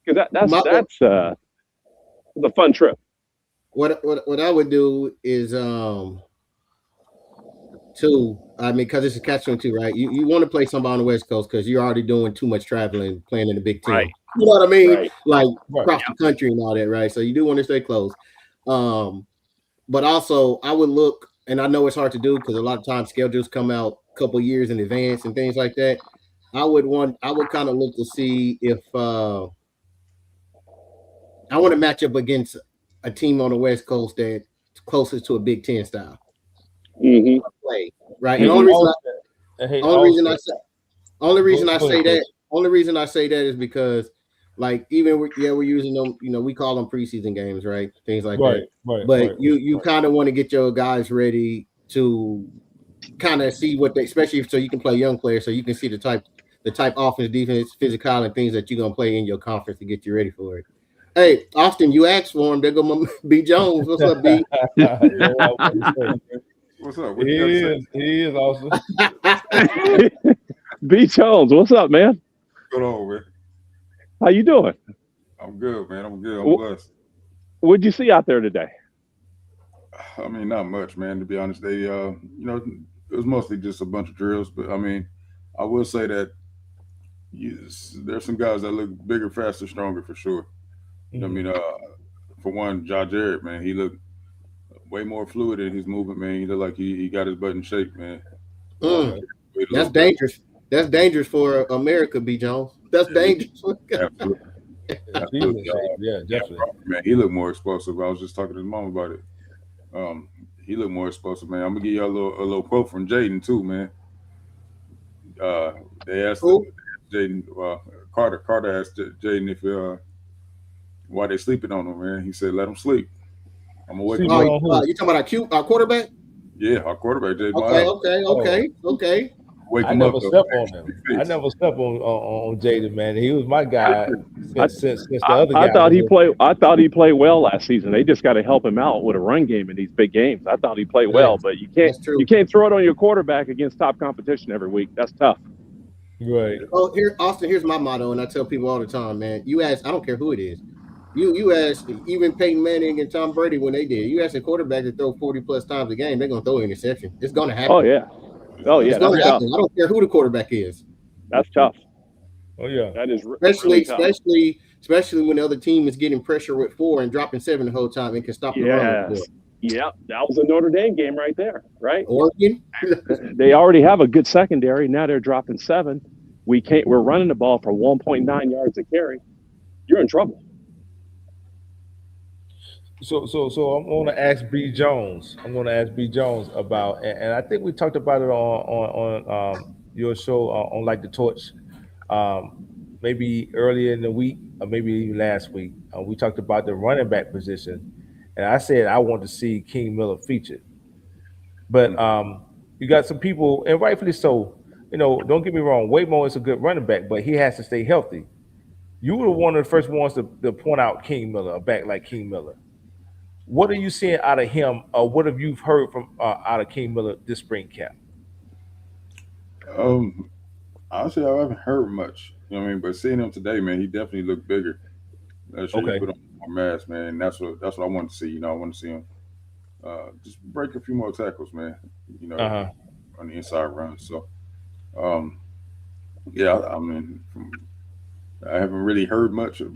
because My that's the fun trip. what I would do is two. I mean, because it's a catch 22, right? You want to play somebody on the West Coast because you're already doing too much traveling playing in the Big Right, Ten. You know what I mean? right. Like Right. across the country and all that, right? So you do want to stay close. Um, but also I would look, and I know it's hard to do because a lot of times schedules come out a couple years in advance and things like that. I would kind of look to see if I want to match up against a team on the West Coast that's closest to a Big Ten style Hmm. play, right? And Hey, Hmm. only reason I Austin, say only reason I go ahead, say coach. that only reason I say that is because like even we're using them, we call them preseason games, right? Things like Right, that. right, But right, you kind of want to get your guys ready to kind of see what they, especially so you can play young players, so you can see the type offense, defense, physical, and things that you're gonna play in your conference to get you ready for it. Hey, Austin, you asked for him. There go my B Jones. What's up, B? Yeah, I was gonna say. What's up? What you got to He say? is, he is Austin. B Jones, what's up, man? Good on, man. How you doing? I'm good, man. I'm good. I'm Wh- blessed. What'd you see out there today? I mean, not much, man. To be honest, it was mostly just a bunch of drills. But I mean, I will say that there's some guys that look bigger, faster, stronger for sure. I Mhm. mean, for one, Josh Jarrett, man, he looked way more fluid in his movement, man. He looked like he got his butt in shape, man. Mm, Okay. Wait a that's little bit. dangerous. That's dangerous for America, B Jones. That's dangerous. Absolutely, Yes, he is. absolutely. I mean, Yeah, definitely. man, he looked more explosive. I was just talking to his mom about it. Um, he looked more explosive, man. I'm gonna give you a little quote from Jaden too, man. Uh, they asked Who? Jaden Carter. Carter asked Jaden if why they sleeping on him, man. He said, "Let him sleep. I'm gonna wake him Sleeping Oh, up." on who? you talking about our quarterback? Yeah, our quarterback Jaden Okay, Miles. okay, Oh, okay, okay. Wake I him up never though, slept man. on him. Big I face. never slept on Jaden, man. He was my guy I, since the other I guy thought was he here. played. I thought he played well last season. They just got to help him out with a run game in these big games. I thought he played Yeah, well, but that's you true. can't throw it on your quarterback against top competition every week. That's tough. Right. Oh, here, Austin. Here's my motto, and I tell people all the time, man. You ask, I don't care who it is. You ask even Peyton Manning and Tom Brady when they did. You ask a quarterback to throw 40 plus times a game, they're gonna throw an interception. It's gonna Oh happen. yeah. Oh It's yeah. Yeah, That's gonna tough. happen. I don't care who the quarterback is. That's tough. Oh yeah. That is Especially, really tough. especially, especially when the other team is getting pressure with 4 and dropping 7 the whole time and can stop the run with 4. Yes. Yep. That was a Notre Dame game right there. Right. Oregon. They already have a good secondary. Now they're dropping 7. We can't. We're running the ball for 1.9 yards a carry. You're in trouble. So I'm gonna ask B Jones. I'm gonna ask B Jones about, and I think we talked about it on your show on like the torch, um, maybe earlier in the week or maybe even last week. We talked about the running back position, and I said I want to see King Miller featured. But you got some people, and rightfully so. don't get me wrong, Waymo is a good running back, but he has to stay healthy. You were one of the first ones to point out King Miller, a back like King Miller. What are you seeing out of him, or what have you heard from out of King Miller this spring camp? Um, Honestly, I haven't heard much. You know what I mean? But seeing him today, man, he definitely looked bigger. I'm sure he Okay. put on more mass, man. That's what I want to see. I want to see him just break a few more tackles, man. You know, Uh huh. on the inside run. So, um, yeah, I mean, I haven't really heard much, too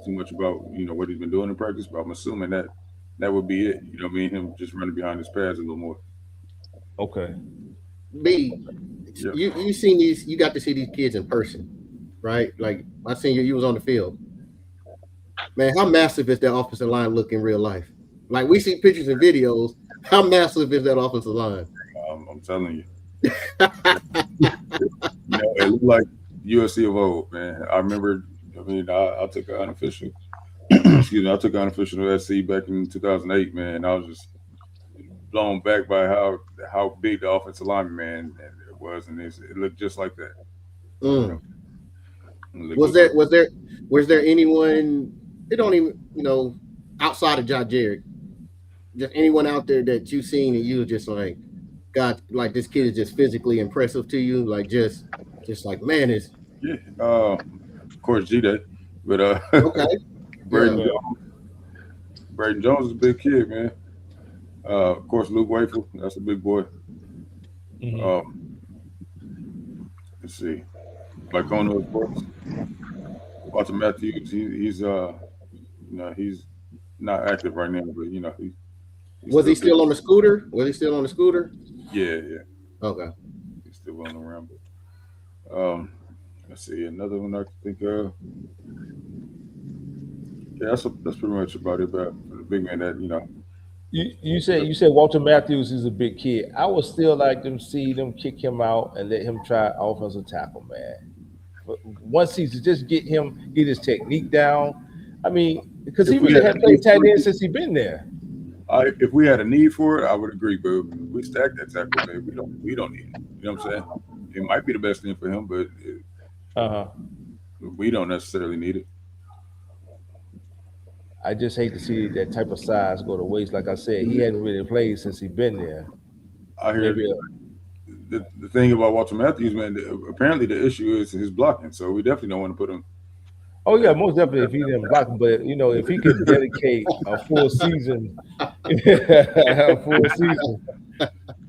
much about what he's been doing in practice, but I'm assuming that would be it. You know, me and him just running behind his pads a little more. Okay. B, Yeah. you seen these? You got to see these kids in person, right? Like I seen you. You was on the field, man. How massive is that offensive line look in real life? Like we see pictures and videos. How massive is that offensive line? I'm telling you, it looked like USC of old, man. I remember. I mean, I took an unofficial. Excuse me. I took an unofficial SC back in 2008, man. I was just blown back by how big the offensive lineman man it was, and it looked just like that. You know, Mm. it looked Was just like there was there was there anyone? It don't even outside of Josh Jarrett, just anyone out there that you seen and you were just like, God, like this kid is just physically impressive to you, like just like man, is yeah. Of course, G Day, but okay, yeah. Braden Right. Braden Jones is a big kid, man. Of course, Luke Wayful, that's a big boy. Hmm. Um, let's see, like on those courts, Walter Matthews, he's not active right now, but he's Was still he big. still on the scooter? Was he still on the scooter? Yeah, Okay. he's still running around. But let's see, another one I can think of. Yeah, that's pretty much about it. But for the big man, that You said Walter Matthews is a big kid. I would still like them see them kick him out and let him try offensive tackle, man. For one season, just get his technique down. I mean, because he if we really had had a need played tight for end it, since he been there. if we had a need for it, I would agree. But we stacked that tackle, man. We don't need it. You know what I'm saying? It might be the best thing for him, but Uh huh. we don't necessarily need it. I just hate to see that type of size go to waste. Like I said, he hadn't really played since he been there. I hear Maybe. the thing about Walter Matthews, man. Apparently, the issue is his blocking. So we definitely don't want to put him. Oh yeah, most definitely if he didn't block him. But if he can dedicate a full season,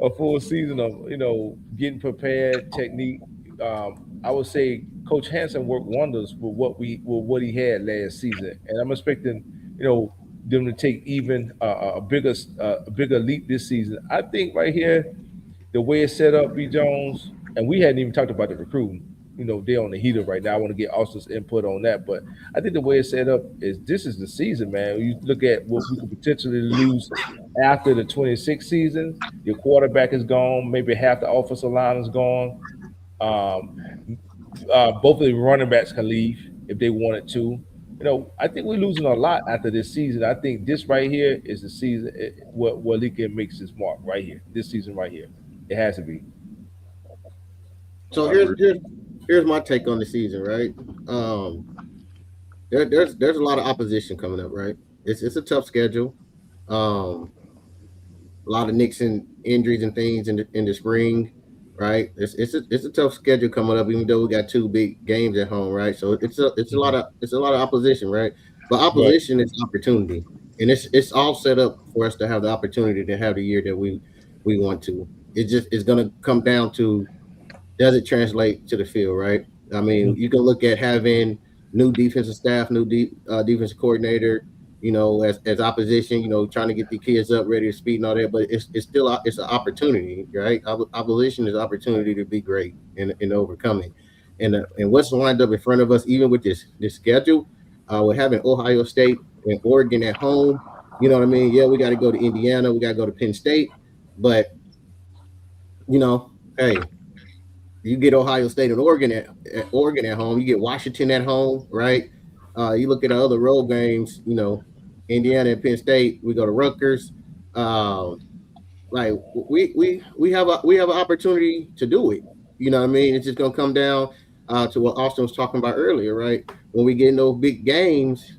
a full season of getting prepared, technique. I would say Coach Hansen worked wonders with what he had last season, and I'm expecting you know them to take even a bigger leap this season. I think right here the way it's set up, B Jones, and we hadn't even talked about the recruiting. They're on the heater right now. I want to get Austin's input on that, but I think the way it's set up is this is the season, man. You look at what we could potentially lose after the 26th season. Your quarterback is gone. Maybe half the offensive line is gone. Um, both of the running backs can leave if they wanted to. I think we're losing a lot after this season. I think this right here is the season where Lee can makes his mark right here. This season right here, it has to be. So I agree. here's my take on the season, right? Um, there's a lot of opposition coming up, right? It's a tough schedule. Um, a lot of Nixon injuries and things in the spring, right? It's a tough schedule coming up, even though we got two big games at home, right? So Mhm. it's a lot of opposition, right? But Right. opposition is opportunity, and it's all set up for us to have the opportunity to have the year that we want to. It's gonna come down to does it translate to the field, right? I mean, Mhm. you can look at having new defensive staff, defensive coordinator, as opposition, trying to get the kids up, ready to speed and all that. But it's still it's an opportunity, right? Opposition is opportunity to be great and overcoming. And what's lined up in front of us, even with this schedule, we're having Ohio State and Oregon at home. You know what I mean? Yeah, we got to go to Indiana, we got to go to Penn State, but hey, you get Ohio State and Oregon at home. You get Washington at home, right? You look at the other road games. Indiana and Penn State. We go to Rutgers. Um, like we have an opportunity to do it. You know what I mean? It's just gonna come down to what Austin was talking about earlier, right? When we get in those big games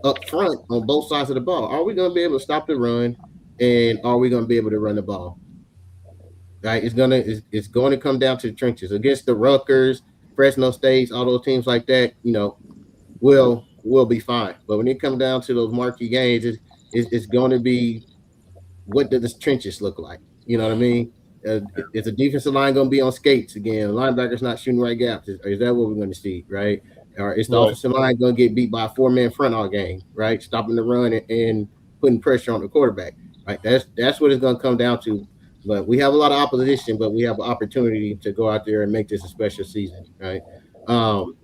up front on both sides of the ball, are we gonna be able to stop the run, and are we gonna be able to run the ball? Right? It's going to come down to the trenches against the Rutgers, Fresno States, all those teams like that. We'll be fine. But when it comes down to those marquee games, it's going to be, what do the trenches look like? You know what I mean? Is the defensive line going to be on skates again? Linebackers not shooting right gaps. Is that what we're going to see? Right? Or is the Right. offensive line going to get beat by a 4-man front all game? Right? Stopping the run and putting pressure on the quarterback. Right? That's what it's going to come down to. But we have a lot of opposition, but we have an opportunity to go out there and make this a special season. Right? Um,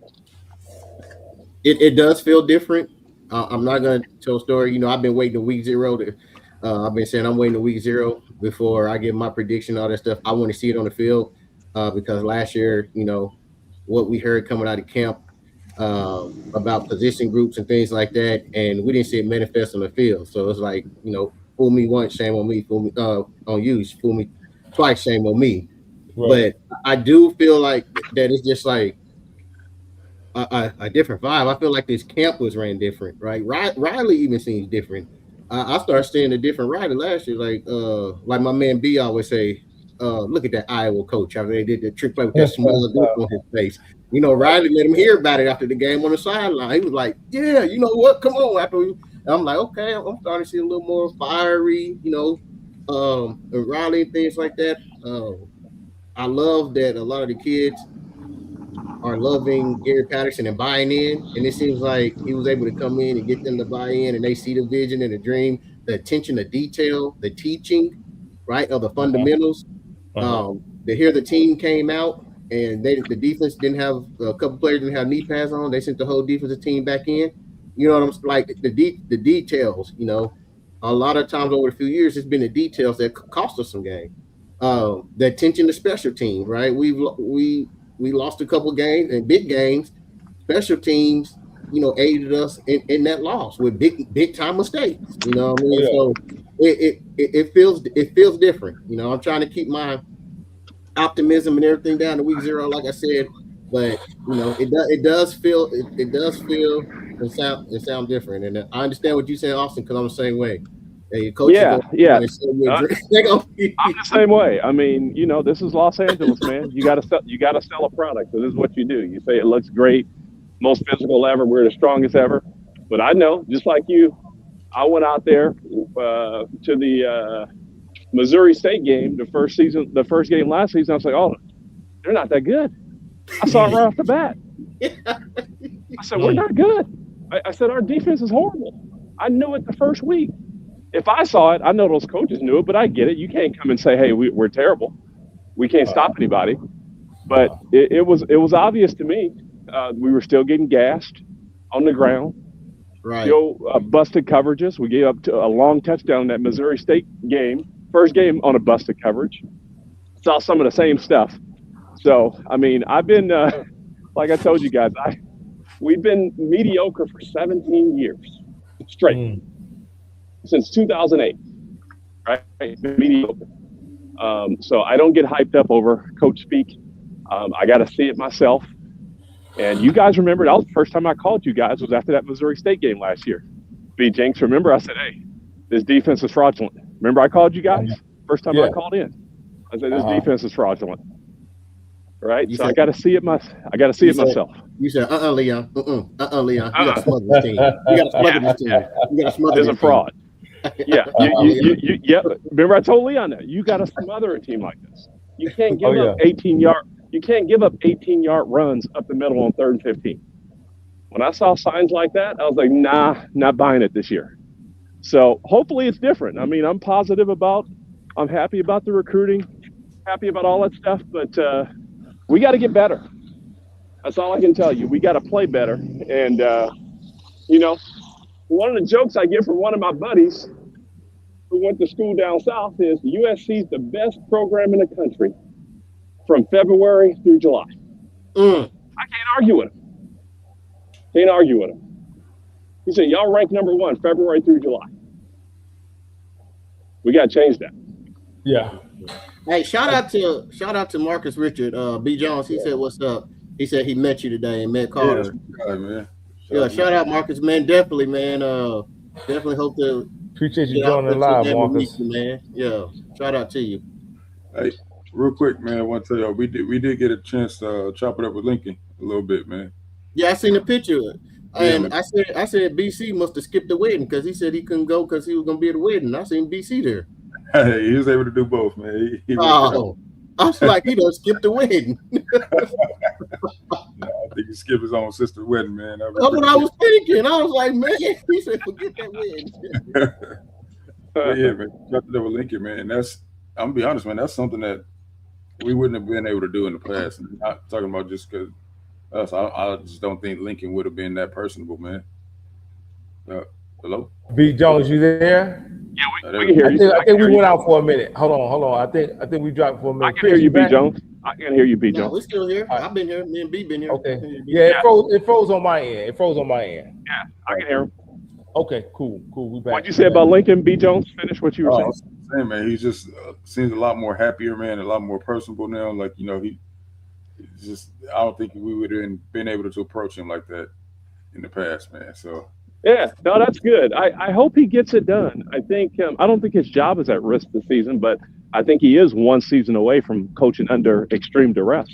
it does feel different. I'm not going to tell a story. I've been waiting to week zero to. I've been saying I'm waiting to week zero before I give my prediction, all that stuff. I want to see it on the field because last year, what we heard coming out of camp about position groups and things like that, and we didn't see it manifest on the field. So it's like, fool me once, shame on me. Fool me on you, fool me twice, shame on me. Right. But I do feel like that it's just like a different vibe. I feel like this camp was ran different, right? Riley even seems different. I started seeing a different Riley last year, like my man B always say, look at that Iowa coach. How they did the trick play with that small look on his face. Riley let him hear about it after the game on the sideline. He was like, "Yeah, you know what? Come on." And I'm like, okay, I'm starting to see a little more fiery, and Riley and things like that. I love that a lot of the kids are loving Gary Patterson and buying in. And it seems like he was able to come in and get them to buy in, and they see the vision and the dream, the attention to detail, the teaching, right, of the fundamentals. To hear the team came out and the defense didn't have a couple players didn't have knee pads on. They sent the whole defensive team back in. You know what I'm like the details. A lot of times over a few years, it's been the details that cost us some game. The attention to special teams, right? We lost a couple games and big games. Special teams, aided us in that loss with big time mistakes. You know what I mean? Yeah. So it feels different. I'm trying to keep my optimism and everything down to week zero, like I said, but it does feel and sound different. And I understand what you're saying, Austin, because I'm the same way. Hey, your coach is Yeah, going yeah. to sell you a drink. I'm the same way. I mean, this is Los Angeles, man. You got to sell a product. So this is what you do. You say it looks great, most physical ever. We're the strongest ever. But I know, just like you, I went out there to the Missouri State game, the first game last season. I was like, oh, they're not that good. I saw it right off the bat. I said, we're not good. I said, our defense is horrible. I knew it the first week. If I saw it, I know those coaches knew it, but I get it. You can't come and say, hey, we're terrible. We can't stop anybody. But it was obvious to me. We were still getting gassed on the ground. Right. Busted coverages. We gave up a long touchdown in that Missouri State game. First game on a busted coverage. Saw some of the same stuff. So, I mean, I've been, like I told you guys, we've been mediocre for 17 years straight. Since 2008, right? Mediocre. So I don't get hyped up over coach speak. I got to see it myself. And you guys remember, that was the first time I called you guys was after that Missouri State game last year. B. Jenks, remember? I said, hey, this defense is fraudulent. Remember I called you guys? First time I called in. I said, this defense is fraudulent. Right? So I got to see it myself. You said, Leon. Leon. You got to smother this team. You got to smother this team. You got to smother this team. There's a fraud. Yeah. Yeah. Remember, I told Leon that you got to smother a team like this. You can't give up 18-yard. You can't give up 18-yard runs up the middle on 3rd and 15. When I saw signs like that, I was like, nah, not buying it this year. So hopefully it's different. I mean, I'm happy about the recruiting, happy about all that stuff, but we got to get better. That's all I can tell you. We got to play better. And, one of the jokes I get from one of my buddies who went to school down south is USC is the best program in the country from February through July. I can't argue with him. He said, y'all rank number 1 February through July. We got to change that. Yeah. Hey, shout out to Marcus Richard, B Jones. He said, "What's up?" He said he met you today and met Yeah, that's Carter. my guy, man. Shout Yeah, out to my shout out Marcus, man. Definitely, man. Definitely hope to Appreciate you get out joining there live, sometime and meet Marcus. you, man. Yeah, shout out to you. hey, real quick, man. I want to tell y'all we did get a chance to chop it up with Lincoln a little bit, man. Yeah, I seen the picture, Yeah, and man. I said BC must have skipped the wedding because he said he couldn't go because he was gonna be at the wedding. I seen BC there. Hey, he was able to do both, man. He worked it out. Oh, I was like, he done skipped the wedding. Nah, I think he skipped his own sister's wedding, man. That'd be That's what pretty I cool. was thinking. I was like, man, he said, forget that wedding. But yeah, man, chopped it up with Lincoln, man. And I'm gonna be honest, man. That's something that we wouldn't have been able to do in the past. And I'm not talking about just because us. I just don't think Lincoln would have been that personable, man. Uh, hello. B Jones, you there? Yeah, There we we can go. hear I you. think I I can think we hear went you. out for a minute. Hold on. I think we dropped for a I minute. can hear Chris, you, you B back? Jones. I can hear you, B No, Jones. we're still here. All right. I've been here. Me and B been here. Okay. Me and B. Yeah, Yeah, it froze on my end. It froze on my end. yeah, I can hear him. Okay, cool. We What'd back. you say about Lincoln, B Jones? Finish what you were Oh, I saying. was saying, man, he's just seems a lot more happier, man, a lot more personable now. Like he's just I don't think we would have been able to approach him like that in the past, man. So Yeah, no, that's good. I hope he gets it done. I think I don't think his job is at risk this season, but I think he is one season away from coaching under extreme duress.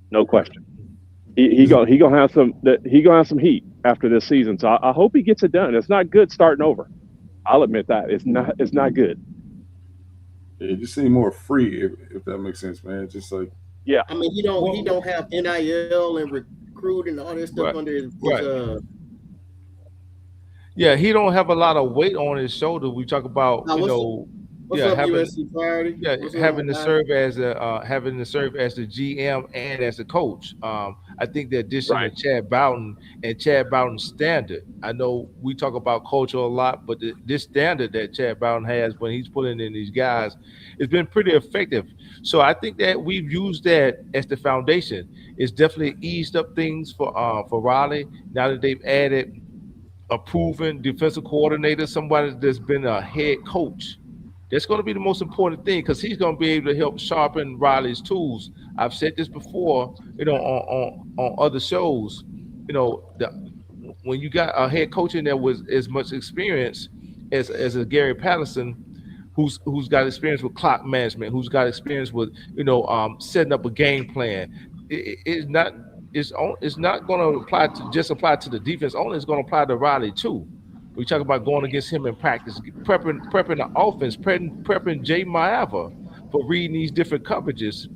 No right, question. He gonna have some heat after this season. So I hope he gets it done. It's not good starting over. I'll admit that it's not good. yeah, he just seemed more free, if that makes sense, man. Just like Yeah, I mean, he Well, don't have NIL and recruit and all that stuff right, under his right. Yeah, he don't have a lot of weight on his shoulder. We talk about, Now what's yeah, up, having USC Priority? yeah, What's up, my guy? having to serve as the GM and as the coach. I think the addition right. of Chad Bowden and Chad Bowden's standard. I know we talk about culture a lot, but this standard that Chad Bowden has when he's putting in these guys, it's been pretty effective. So I think that we've used that as the foundation. It's definitely eased up things for Raleigh now that they've added a proven defensive coordinator, somebody that's been a head coach. That's going to be the most important thing because he's going to be able to help sharpen Riley's tools. I've said this before, on other shows. When you got a head coach in there with as much experience as a Gary Patterson, who's got experience with clock management, who's got experience with setting up a game plan. It's not it's not going to apply to the defense only. It's going to apply to Riley too. We talk about going against him in practice, prepping the offense, prepping Jay Maava for reading these different coverages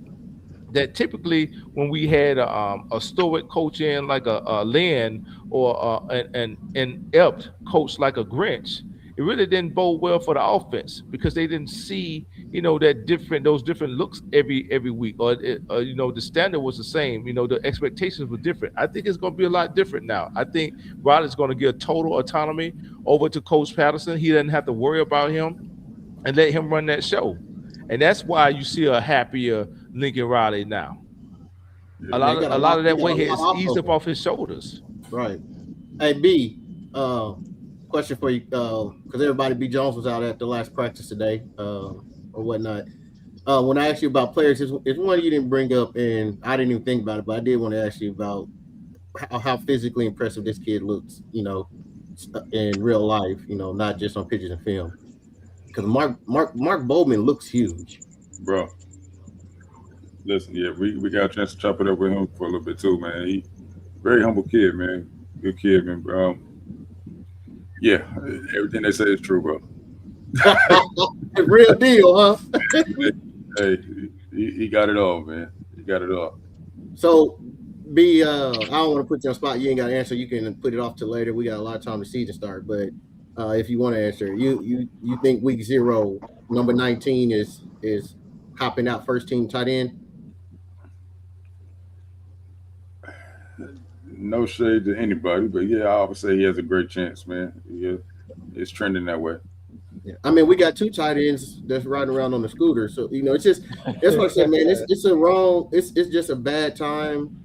that typically when we had a stoic coach in like a Lynn or an Ept coach like a Grinch, it really didn't bode well for the offense because they didn't see those different looks every week or the standard was the same. The expectations were different. I think it's going to be a lot different now. I think Riley's going to give total autonomy over to Coach Patterson. He doesn't have to worry about him and let him run that show. And that's why you see a happier Lincoln Riley now. A yeah, Yeah, lot of a lot of he that got a weight lot has off eased of up him. off his shoulders. Right. Hey B, question for you, because everybody B Jones was out at the last practice today, or whatnot. When I asked you about players, it's one you didn't bring up, and I didn't even think about it, but I did want to ask you about how physically impressive this kid looks, in real life, not just on pictures and film. Because Mark Bowman looks huge. bro. Listen, yeah, we got a chance to chop it up with him for a little bit too, man. He very humble kid, man. Good kid, man. Yeah, everything they say is true, bro. Real deal, huh? Hey, he got it all, man. He got it all. So, B, I don't want to put you on spot. You ain't got to answer. You can put it off to later. We got a lot of time to season start. But if you want to answer, you think week 0, number 19 is hopping out first team tight end? No shade to anybody, but yeah, I would say he has a great chance, man. Yeah, it's trending that way. Yeah. I mean, we got 2 tight ends that's riding around on the scooter. So it's just that's what I said, man. It's a wrong. It's just a bad time.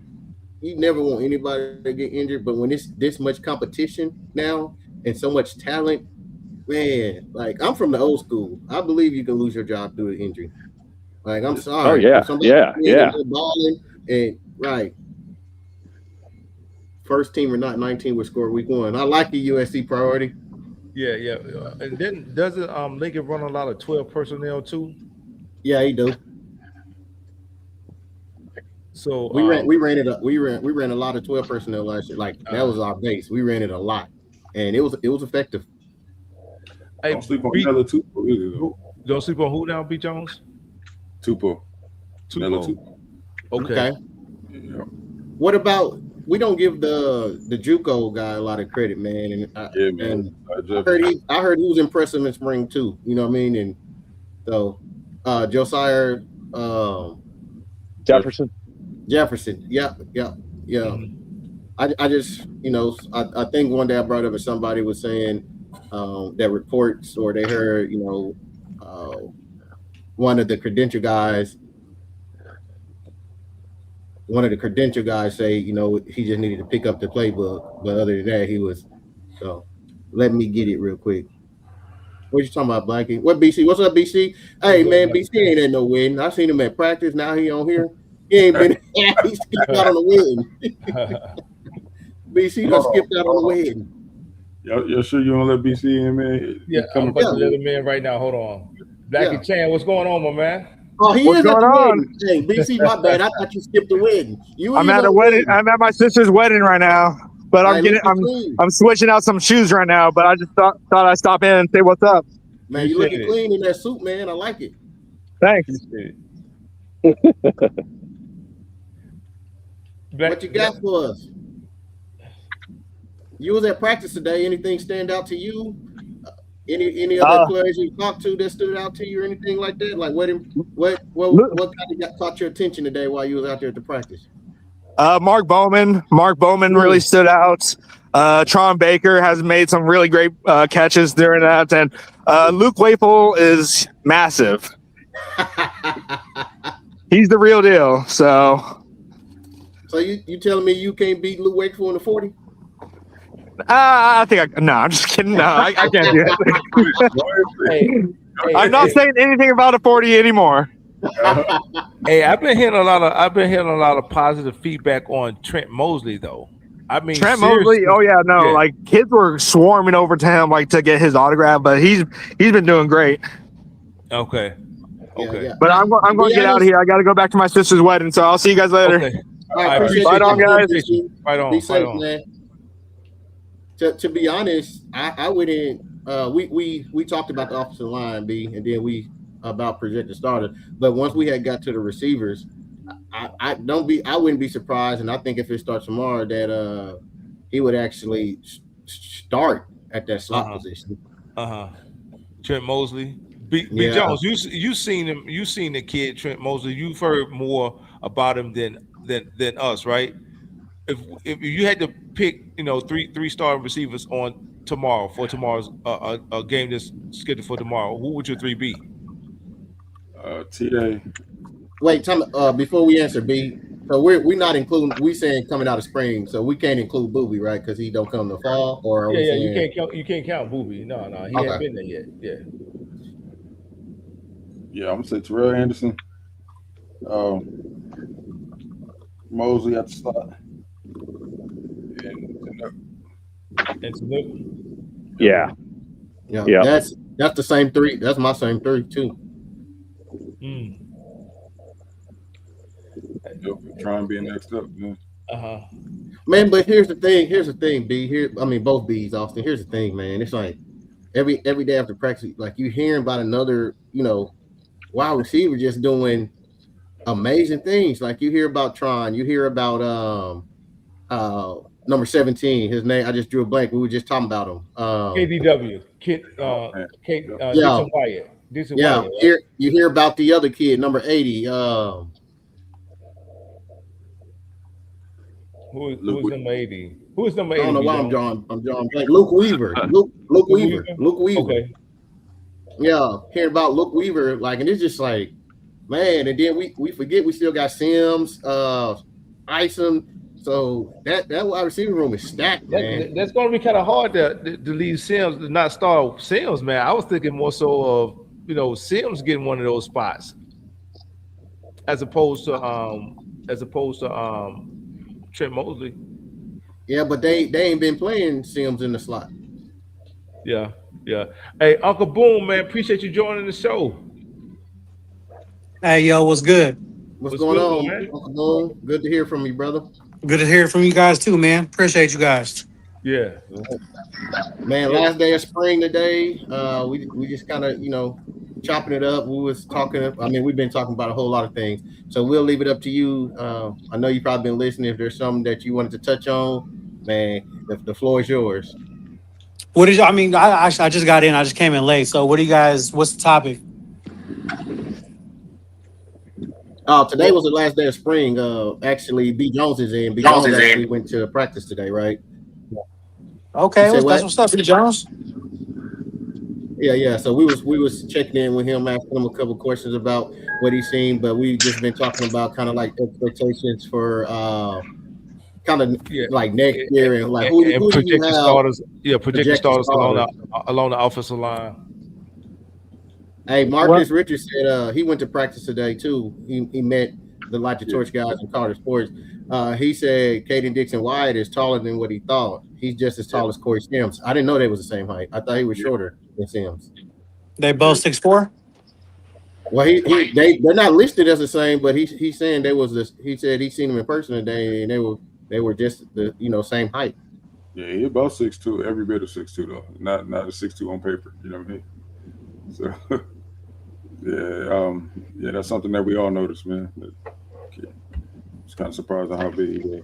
You never want anybody to get injured, but when it's this much competition now and so much talent, man, like I'm from the old school. I believe you can lose your job due to injury. Like I'm Oh sorry yeah, if somebody yeah, in yeah. there balling and right. First team or not 19 would score week 1. I like the USC priority. Yeah. And then doesn't Lincoln run a lot of 12 personnel too? Yeah, he do. So We ran it up. We ran a lot of 12 personnel last year. Like that uh, was our base. We ran it a lot, and it was effective. hey, Don't sleep on B, Nelly Tupo either though. who, don't sleep on who now? B Jones, Tupo. Nelly Tupo. Tupo. Okay. Okay. Yeah. What about we don't give the JUCO guy a lot of credit, man, Yeah, man. and Jefferson. I heard he was impressive in spring too. You know what I mean? And so Josiah Jefferson. Jefferson. Jefferson. Yeah. Mhm. I just I think one day I brought up as somebody was saying that reports or they heard one of the credential guys say he just needed to pick up the playbook, but other than that he was so. Let me get it real quick. What you talking about, Blanky? What BC? What's up, BC? Hey What's up, man, man? BC ain't at no wedding. I seen him at practice. Now he on here. He ain't been. He skipped out on the wedding. BC done Hold on. skipped out on the wedding. Y'all sure you don't let BC in, man? Yeah, He I'm coming about to from let him in right now. Hold on. Yeah. Blackie Chan, what's going on, my man? Oh, he What's is at going the on? wedding. Hey, BC, my bad. I thought you skipped the wedding. You I'm is at at a the wedding. wedding. I'm at my sister's wedding right now, but All I'm right, getting. looking clean. I'm switching out some shoes right now. But I just thought I'd stop in and say what's up. Man, you Appreciate looking it. clean in that suit, man. I like it. Thanks. Appreciate it. What you got for us? You was at practice today. Anything stand out to you? Any other Uh, players you talked to that stood out to you or anything like that? Like what Lu- kind of caught your attention today while you was out there at the practice? Mark Bowman. Mark Bowman really stood out. Tron Baker has made some really great catches during that, and Luke Wapel is massive. He's the real deal. So you telling me you can't beat Lou Wakeful in the 40? I think no, I'm just kidding. No, I can't do it. Hey, I'm not saying anything about a 40 anymore. Hey, I've been hearing a lot of positive feedback on Trent Mosley though. I mean, Trent seriously. Mosley, oh yeah, no, like kids were swarming over to him like to get his autograph, but he's been doing great. Okay. Yeah. But I'm going to get out of here. I got to go back to my sister's wedding, so I'll see you guys later. Okay. All right, appreciate Right you on, guys. Right on. Be safe, right on. man. To be honest, I wouldn't. We talked about the offensive line, B, and then we about projected starter. But once we had got to the receivers, I wouldn't be surprised, and I think if it starts tomorrow, that he would actually start at that slot position. Trent Mosley. B Jones, you seen him. You seen the kid Trent Mosley. You've heard more about him than us, right? If you had to pick, three star receivers on tomorrow for tomorrow's a game that's scheduled for tomorrow, who would your three be? TA. Wait, before we answer B, so we're not including. We saying coming out of spring, so we can't include Booby, right? Because he don't come in the fall. Or Yeah, you can't count Booby. No, he hasn't been there yet. Yeah, I'm gonna say Terrell Anderson. Mosley at the slot. And Snoop. Yeah. That's the same three. That's my same three too. Try and be next up. Man. Man, but here's the thing, B. Here, I mean both B's, Austin. Here's the thing, man. It's like every day after practice, like you hearing about another, wide receiver just doing amazing things. Like you hear about Tron, you hear about number 17. His name, I just drew a blank. We were just talking about him. KDW. Decent Wyatt. Decent Wyatt, right? You hear about the other kid, number 80. Who is number 80? Who is number 80? I don't know why I'm drawing blank. Luke Weaver. Luke Weaver. Okay. Yeah, hearing about Luke Weaver, like, and it's just like, man, and then we forget we still got Sims, Isom, So that wide receiver room is stacked, man. That's going to be kind of hard to leave Sims to not start Sims, man. I was thinking more so of Sims getting one of those spots as opposed to Trent Mosley. Yeah, but they ain't been playing Sims in the slot. Yeah, yeah. Hey, Uncle Boom, man, appreciate you joining the show. Hey, yo, what's good? What's What's going good, on, man? Uncle Boom? Good to hear from you, brother. Good to hear from you guys too, man. Appreciate you guys. Yeah. Man, last day of spring today. We just kind of chopping it up. We was talking. I mean, we've been talking about a whole lot of things. So we'll leave it up to you. I know you've probably been listening. If there's something that you wanted to touch on, man, the floor is yours. What did you? I mean, I just got in. I just came in late. So, what do you guys? What's the topic? Today was the last day of spring. Actually, B Jones is in. B Jones actually went to practice today, right? Okay, You said that's what? what's up, B. Jones. Yeah. So we was checking in with him, asking him a couple questions about what he's seen, but we just been talking about kind of like expectations for kind of Yeah. like next year and like who do you projected have starters. Yeah, projected starters starters. along the offensive line. Hey, Marcus Richards said he went to practice today too. He met the Light the Torch guys in Carter Sports. He said Caden Dixon Wyatt is taller than what he thought. He's just as tall as Corey Sims. I didn't know they was the same height. I thought he was shorter than Sims. They both 6'4". Well, they're not listed as the same, but he's saying they was this. He said he seen them in person today, and they were just the same height. Yeah, he about 6'2", every bit of 6'2", though. Not a 6'2" on paper. You know what I mean? So yeah, that's something that we all noticed, man. It's kind of surprised at how big he was.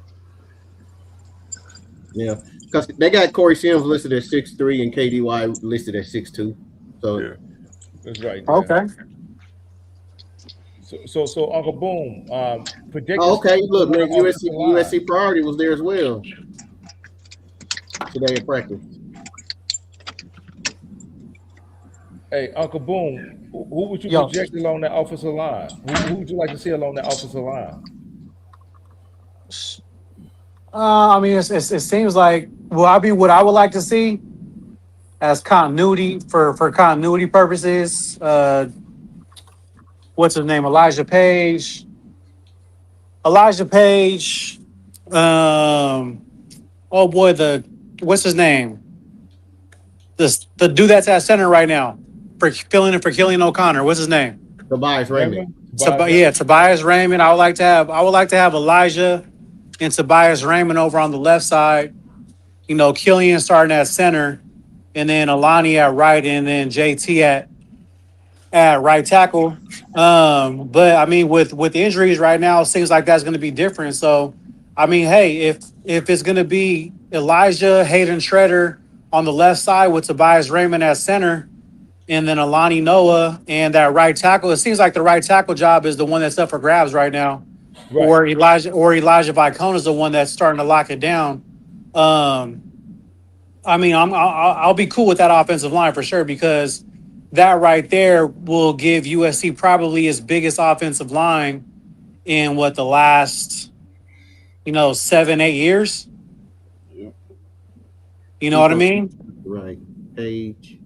Yeah, because they got Corey Sims listed at 6'3" and KDY listed at 6'2". So yeah, that's right. Okay. So Uncle Boom, projected. Oh, okay. Look, man, USC priority was there as well today at practice. Hey, Uncle Boom, who would you project along that offensive line? Who would you like to see along that offensive line? I mean, it seems like what I would like to see as continuity for continuity purposes. What's his name? Elijah Page. Oh boy, what's his name? The dude that's at center right now, for filling in for Killian O'Connor. What's his name? Tobias Raymond. Tobias Raymond. I would like to have Elijah and Tobias Raymond over on the left side. Killian starting at center, and then Alani at right, and then JT at right tackle. But I mean, with injuries right now, it seems like that's going to be different. So, I mean, hey, if it's going to be Elijah, Hayden Shredder on the left side with Tobias Raymond at center, and then Alani Noah and that right tackle, it seems like the right tackle job is the one that's up for grabs right now. Right. Or Elijah Vicone is the one that's starting to lock it down. I mean, I'll be cool with that offensive line for sure, because that right there will give USC probably its biggest offensive line in the last 7-8 years. Yeah. You know what I mean? Right. Page,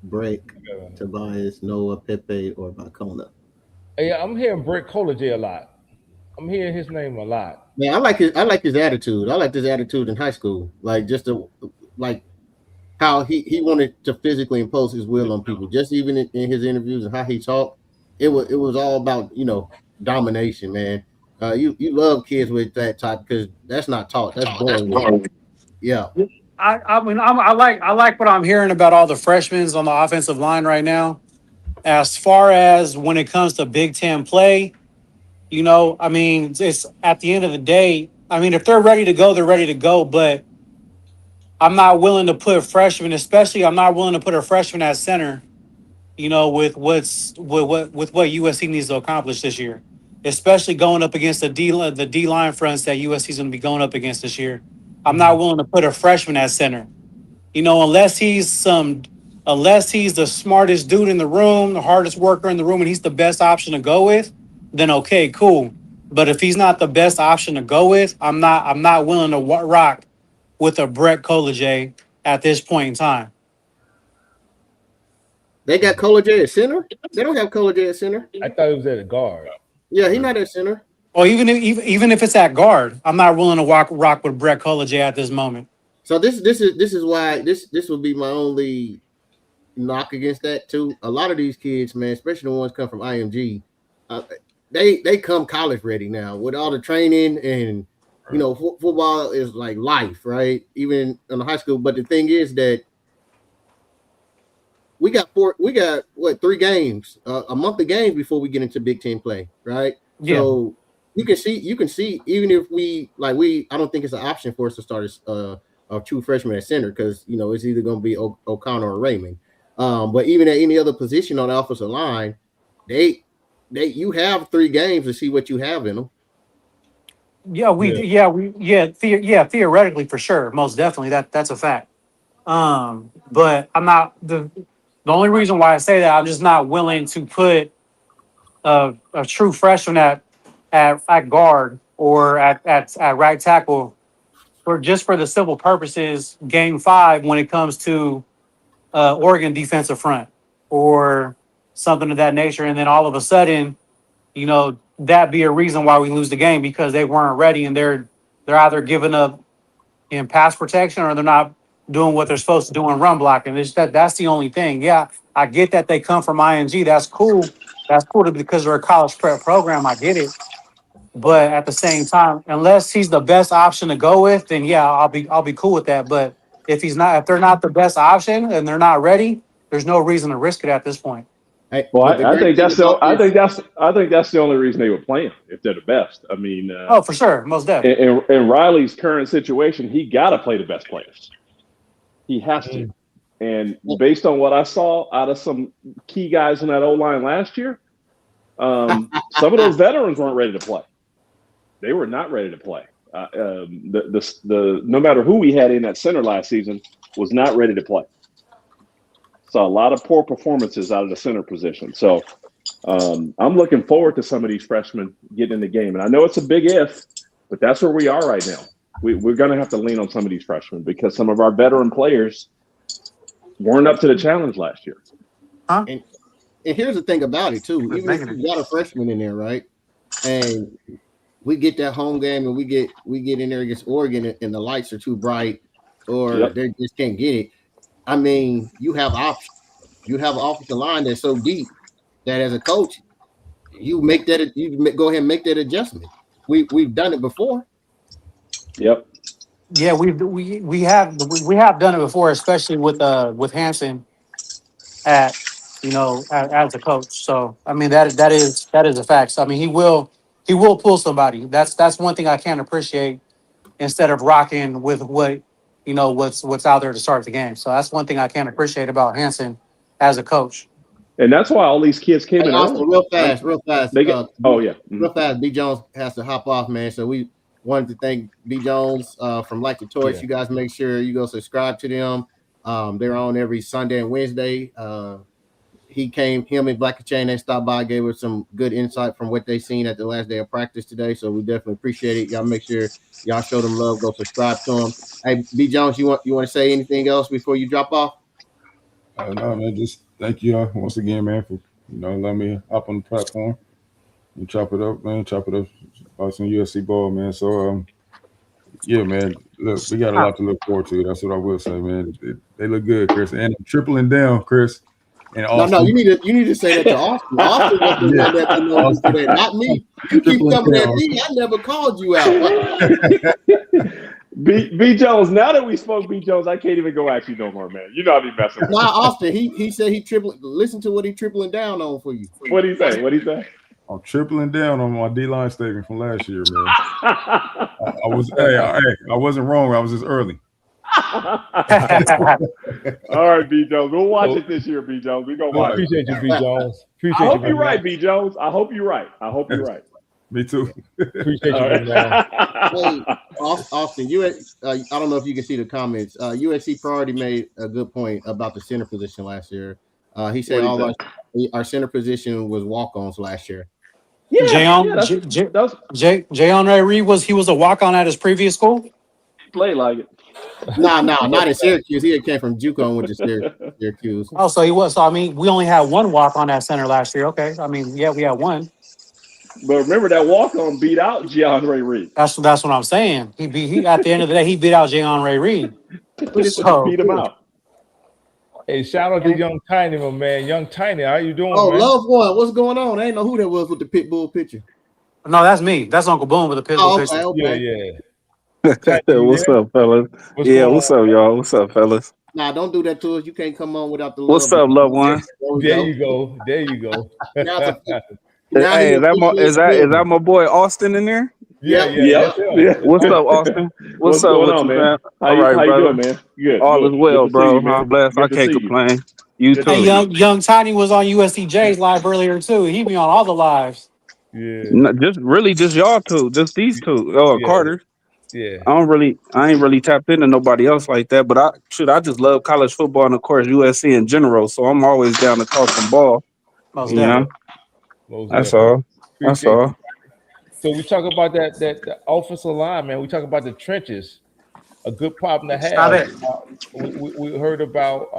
Break, Tobias, Noah, Pepe, or Vicona. Hey, I'm hearing Brett Collier a lot. I'm hearing his name a lot. Man, I like his attitude. I liked his attitude in high school. Like how he wanted to physically impose his will on people. Just even in his interviews and how he talked, it was all about domination, man. You love kids with that type, because that's not taught. That's boring. Yeah. I mean, I like what I'm hearing about all the freshmen on the offensive line right now. As far as when it comes to Big Ten play, I mean, it's at the end of the day. I mean, if they're ready to go, they're ready to go. But I'm not willing to put freshmen, especially I'm not willing to put a freshman at center, with what USC needs to accomplish this year, especially going up against the D line fronts that USC is going to be going up against this year. I'm not willing to put a freshman at center, unless he's the smartest dude in the room, the hardest worker in the room, and he's the best option to go with. Then okay, cool. But if he's not the best option to go with, I'm not willing to rock with a Brett Kolejay at this point in time. They got Kolejay at center. They don't have Kolejay at center. I thought it was at a guard. Yeah, he's not at center. Or even if it's at guard, I'm not willing to rock with Brett Kolejay at this moment. So this is why this would be my only knock against that too. A lot of these kids, man, especially the ones come from IMG, they come college ready now with all the training and football is like life, right? Even in the high school. But the thing is that we got 3 games, a month of games before we get into Big Ten play, right? Yeah. So you can see even if I don't think it's an option for us to start a true freshman at center because it's either going to be O'Connor or Raymond. But even at any other position on the offensive line, you have 3 games to see what you have in them. Theoretically for sure, most definitely that's a fact. But I'm not the only reason why I say that I'm just not willing to put a true freshman at guard or at right tackle for the simple purposes game 5 when it comes to Oregon defensive front or something of that nature, and then all of a sudden, that be a reason why we lose the game because they weren't ready and they're either giving up in pass protection or they're not doing what they're supposed to do in run blocking. That's the only thing. Yeah, I get that they come from ING. That's cool. That's cool because they're a college prep program. I get it. But at the same time, unless he's the best option to go with, then yeah, I'll be cool with that. But if they're not the best option and they're not ready, there's no reason to risk it at this point. Well, I think that's the only reason they would play him if they're the best. I mean, for sure, most definitely. In Riley's current situation, he got to play the best players. He has to. And based on what I saw out of some key guys on that O-line last year, some of those veterans weren't ready to play. They were not ready to play. The no matter who we had in that center last season was not ready to play. Saw a lot of poor performances out of the center position. So I'm looking forward to some of these freshmen getting in the game. And I know it's a big if, but that's where we are right now. We're going to have to lean on some of these freshmen because some of our veteran players weren't up to the challenge last year. Huh? And here's the thing about it, too. Even if you got a freshman in there, right, and we get that home game and we get in there against Oregon and the lights are too bright or they just can't get it. I mean, you have options. You have an offensive line that's so deep that as a coach, you go ahead and make that adjustment. We've done it before. Yep. Yeah, we have done it before, especially with Hansen as a coach. So I mean that is a fact. So, I mean he will pull somebody. That's one thing I can't appreciate instead of rocking with what's out there to start the game. So that's one thing I can't appreciate about Hansen as a coach. And that's why all these kids came in early. Real fast. Real fast. Mm-hmm. B. Jones has to hop off, man. So we wanted to thank B. Jones from Like the Torch. You guys make sure you go subscribe to them. They're on every Sunday and Wednesday. Him and Black Chain, they stopped by, gave us some good insight from what they seen at the last day of practice today. So we definitely appreciate it. Y'all make sure y'all show them love. Go subscribe to them. Hey, B. Jones, you want to say anything else before you drop off? No, man. Just thank you once again, man, for letting me hop on the platform and chop it up, man. Chop it up about some USC ball, man. So yeah, man. Look, we got a lot to look forward to. That's what I will say, man. They look good, Chris, and I'm tripling down, Chris. No, you need to say that to Austin. Austin was the one that knows that, not me. You keep coming at me. I never called you out. B. Jones, now that we spoke B. Jones, I can't even go at you no more, man. You know I be messing with you. Austin, he said he tripling. Listen to what he tripling down on for you. What do you say? I'm tripling down on my D-line statement from last year, man. I wasn't wrong. I was just early. All right, B. Jones. We'll watch it this year, B. Jones. We're going to watch it. Appreciate you, B. Jones. I hope you're right, B. Jones. I hope you're right. Me too. Appreciate you, man. Hey, Austin, I don't know if you can see the comments. USC Priority made a good point about the center position last year. He said our center position was walk-ons last year. Jayon Ray Reed was a walk on at his previous school. He played like it. Nah, not in Syracuse. He came from JUCO and went to Syracuse. Oh, so he was. So I mean, we only had one walk on that center last year. Okay, I mean, yeah, we had one. But remember that walk-on beat out DeAndre Reed. That's what I'm saying. He at the end of the day, he beat out Jayon Ray Reed. So Beat him out. Hey, shout out to Young Tiny, my man. Young Tiny, how you doing, Oh, man? Love One, what's going on? I didn't know who that was with the pit bull picture. no, that's me. That's Uncle Boom with the pistol. Okay. Yeah. What's up, fellas? What's up, y'all? What's up, fellas? Nah, don't do that to us. You can't come on without the love. What's up, loved one? There you go. Hey, is that my boy Austin in there? Yeah. What's up, Austin? What's up going with on, you, man? All right, how brother. you doing, man? Good. All good. is well, Good to bro. see you, I'm blessed. Good I to can't see you. complain. You Good too. to Hey, young Tiny was on USDJ's live earlier too. He be on all the lives. Yeah. No, just y'all two, just these two. Oh, Yeah. Carter. Yeah. I ain't really tapped into nobody else like that. But I just love college football and of course USC in general. So I'm always down to talk some ball. Most You know, Most that's definitely. all. That's Appreciate all. you. So we talk about that the offensive line, man. We talk about the trenches. A good problem to Stop have. it. We heard about.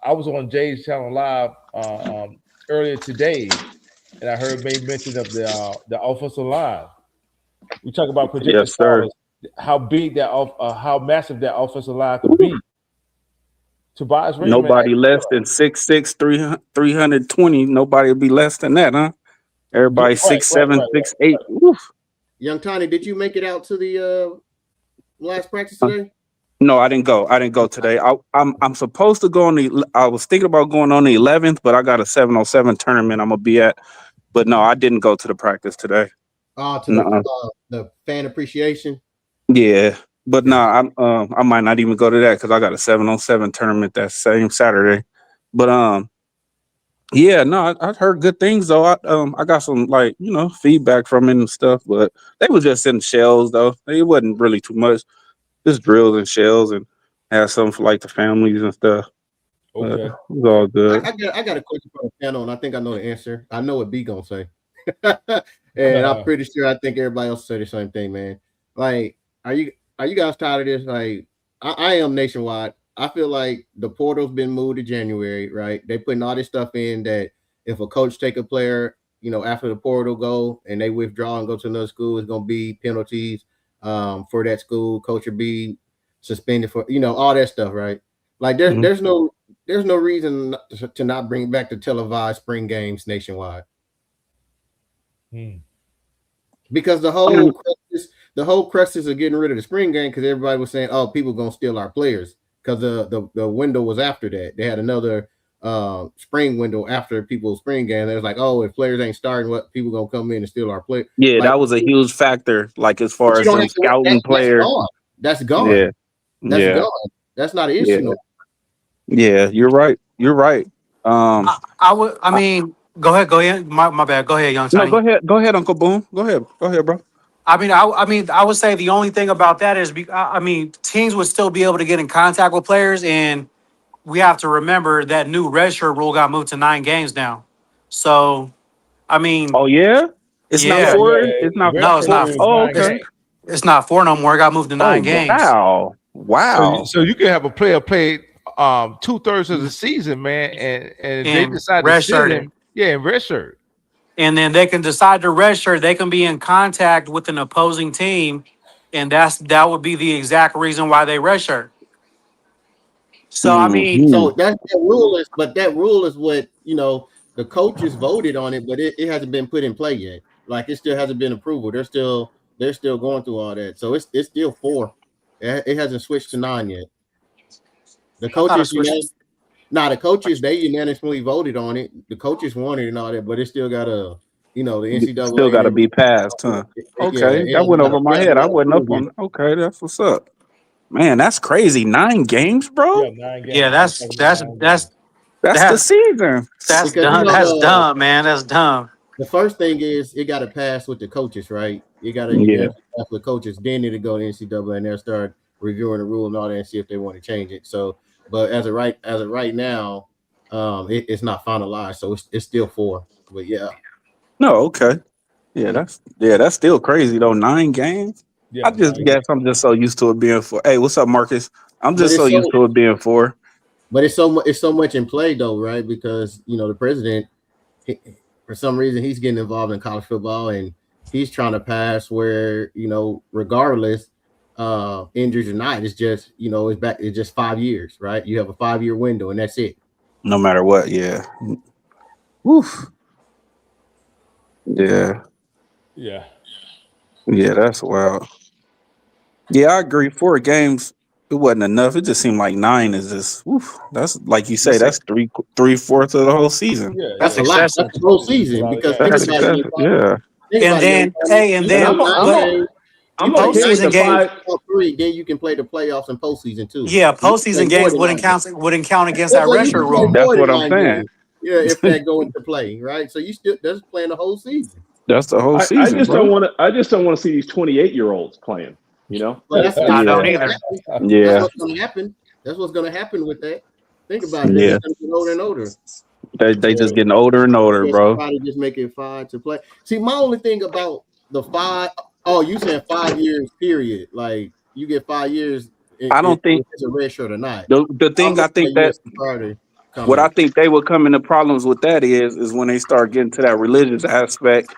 I was on Jay's channel live earlier today, and I heard May mention of the offensive line. We talk about projected Yes, sir. starters, how big how massive that offensive line could be. Tobias Raymond. Nobody less than 6'6", 320. Nobody will be less than that, huh? Everybody 6'7", 6'8". Oof. Young Tiny, did you make it out to the last practice today? No, I didn't go. I didn't go today. I'm supposed to go on the. I was thinking about going on the 11th, but I got a 707 tournament I'm gonna be at. But no, I didn't go to the practice today. The fan appreciation. Yeah, but no, I might not even go to that because I got a 707 tournament that same Saturday. But yeah, no, I heard good things though. I got some feedback from it and stuff, but they was just in shells though. It wasn't really too much. Just drills and shells and have something for like the families and stuff. Okay. It was all good. I got a question for the panel, and I think I know the answer. I know what B gonna say. And I'm pretty sure I think everybody else say the same thing, man. Like, are you guys tired of this? Like, I am nationwide. I feel like the portal's been moved to January, right? They putting all this stuff in that if a coach take a player, after the portal go and they withdraw and go to another school, it's gonna be penalties for that school. Coach will be suspended for all that stuff, right? Like there's no reason to not bring back the televised spring games nationwide. Because the whole crux is of getting rid of the spring game because everybody was saying, oh, people gonna steal our players because the window was after that. They had another spring window after people's spring game. They was like, oh, if players ain't starting, what people gonna come in and steal our play? Yeah, that was a huge factor. Like as far as them scouting players, that's gone. Yeah, that's gone. That's not an issue. No. Yeah, you're right. You're right. I mean, go ahead. My bad. Go ahead, young Tiny. No, go ahead, Uncle Boom. Go ahead, bro. I mean, I would say the only thing about that is, teams would still be able to get in contact with players, and we have to remember that new redshirt rule got moved to 9 games now. So, I mean, oh yeah, it's not 4. It's not. No, it's not. Oh, okay. It's not 4 no more. It got moved to 9 games. Wow. So you can have a player play 2/3 of the season, man, and they decide to sit him. Yeah, in red shirt. And then they can decide to redshirt. They can be in contact with an opposing team, and that would be the exact reason why they redshirt. So I mean, so that rule is what the coaches voted on it, but it hasn't been put in play yet. Like it still hasn't been approved. They're still going through all that. So it's still 4. It hasn't switched to 9 yet. The coaches, the coaches they unanimously voted on it. The coaches wanted and all that, but it still got the NCAA still got to be passed, huh? Okay, that went over my head. I wasn't up on. Okay, that's what's up, man. That's crazy. 9 games, bro. Yeah, 9 games. Yeah, that's the season. That's dumb. That's dumb, man. That's dumb. The first thing is it got to pass with the coaches, right? You got to pass with coaches. Then it'll go to NCAA and they'll start reviewing the rule and all that and see if they want to change it. So, but as of right now, it's not finalized, so it's still 4. But yeah. No, okay. That's still crazy though. 9 games. I Yeah, just guess I'm just so used to it being 4. Hey, what's up, Marcus? I'm But just so it's used so to it being 4. it's so much in play though, right? Because the president, he, for some reason, he's getting involved in college football, and he's trying to pass where regardless, injuries or not, it's just it's just 5 years, right? You have a 5 year window, and that's it. No matter what, yeah. Woof. Yeah, yeah, yeah, that's wild. Yeah, I agree. 4 games, it wasn't enough. It just seemed like 9 is just. Woof. That's like you say. That's That's three fourths of the whole season. yeah, That's yeah. a lot. That's excessive. the whole It's a season. lot of Because think games. That's about it, excessive. Yeah. think And about it, young then, man. hey, and You And play then, but 9 games. You I'm play okay with 9 the postseason games, games five. out 3, then you can play the playoffs and postseason too. yeah, You can play postseason more games than 9 games. wouldn't count against Yeah, that so you can redshirt play rule. That's more than what I'm 9 games. saying. Yeah, if that go into play, right? So that's playing the whole season. That's the whole I season, just don't bro. want to. I just don't want to see these 28-year-olds playing. You know. But that's I what's don't Yeah. gonna either. happen. That's Yeah. what's gonna happen. That's what's gonna happen with that. Think about it. They're Yeah. just gonna get older and older. They Yeah, just getting older and older, Just bro. probably just make it 5 to play. See, my only thing about the 5. Oh, you saying 5 years period? Like you get 5 years I if don't think it's a red shirt or not. the I was thing I looking at think that USC Friday what I comment. think they would come into problems with that is when they start getting to that religious aspect,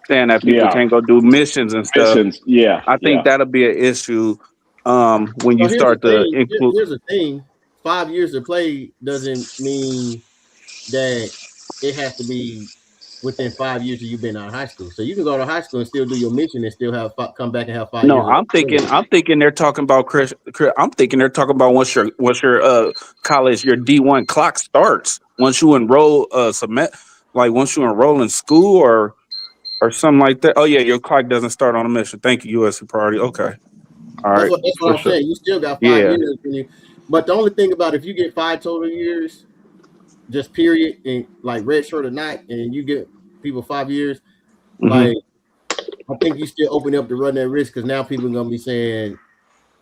saying that people Yeah. can't go do missions and stuff. Missions. Yeah. I think Yeah. that'll be an issue when you So here's the start to thing. include. Here's the thing. 5 years to play doesn't mean that it has to be within 5 years that you've been out of high school. So you can go to high school and still do your mission and still come back and have five No, years of experience. I'm thinking they're talking about I'm thinking they're talking about once your college your D1 clock starts. Once you enroll submit like once you enroll in school or something like that. Oh yeah, your clock doesn't start on a mission. Thank you, USC priority. Okay. All right. That's what For I'm sure. saying. You still got five Yeah. years when you. But the only thing about if you get 5 total years, just period, and like red shirt or not, and you get people 5 years, Hmm. like I think you still open up to run that risk because now people are gonna be saying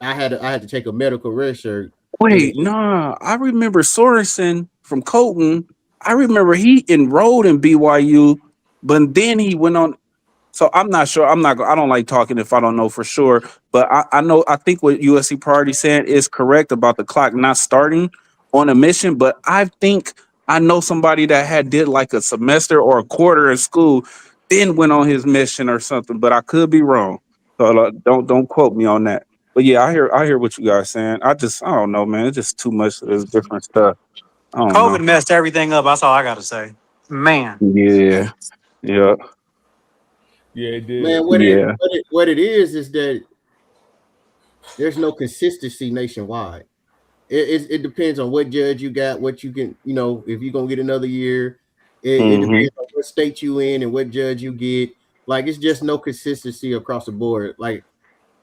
I had to take a medical red shirt. And Wait, nah. I remember Sorensen from Colton. I remember he enrolled in BYU, but then he went on. So I'm not sure. I'm not. I don't like talking if I don't know for sure. But I know. I think what USC Priority saying is correct about the clock not starting on a mission. But I think I know somebody that had did like a semester or a quarter in school, then went on his mission or something. But I could be wrong. So don't quote me on that. But yeah, I hear what you guys saying. I don't know, man. It's just too much. It's different stuff. I don't know. COVID messed everything up. That's all I got to say. Man, Yeah. Yeah. yeah, it did. man, Yeah. what it is that there's no consistency nationwide. It depends on what judge you got, what you can, if you're gonna get another year. It Hmm. depends on what state you in and what judge you get. Like it's just no consistency across the board. Like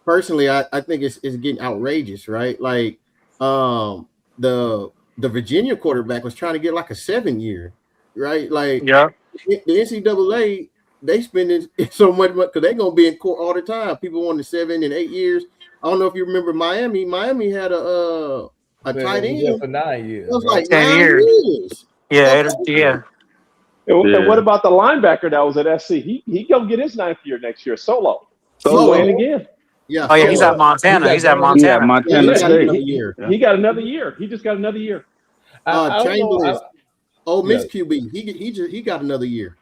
personally, I think it's getting outrageous, right? Like um the Virginia quarterback was trying to get like a 7 year, right? Like yeah. the NCAA, they spending so much money because they're gonna be in court all the time. People want the 7 and 8 years. I don't know if you remember Miami. Miami had a Man, tight it was there end. for 9 years, It was right? like 10 years. 9 years. Yeah, Stuff yeah. And Yeah. what about the linebacker that was at SC? He gonna get his 9th year next year. Solo. He's Solo. playing Solo. again. Yeah, Oh yeah, he's Yeah, at Solo. he Montana. got He's at done. Yeah. Montana. Yeah, Montana he Yeah. got State. another year. Yeah. He got another year. He just got another year. I don't know. Chambers, Ole Yeah, Miss QB. He got another year.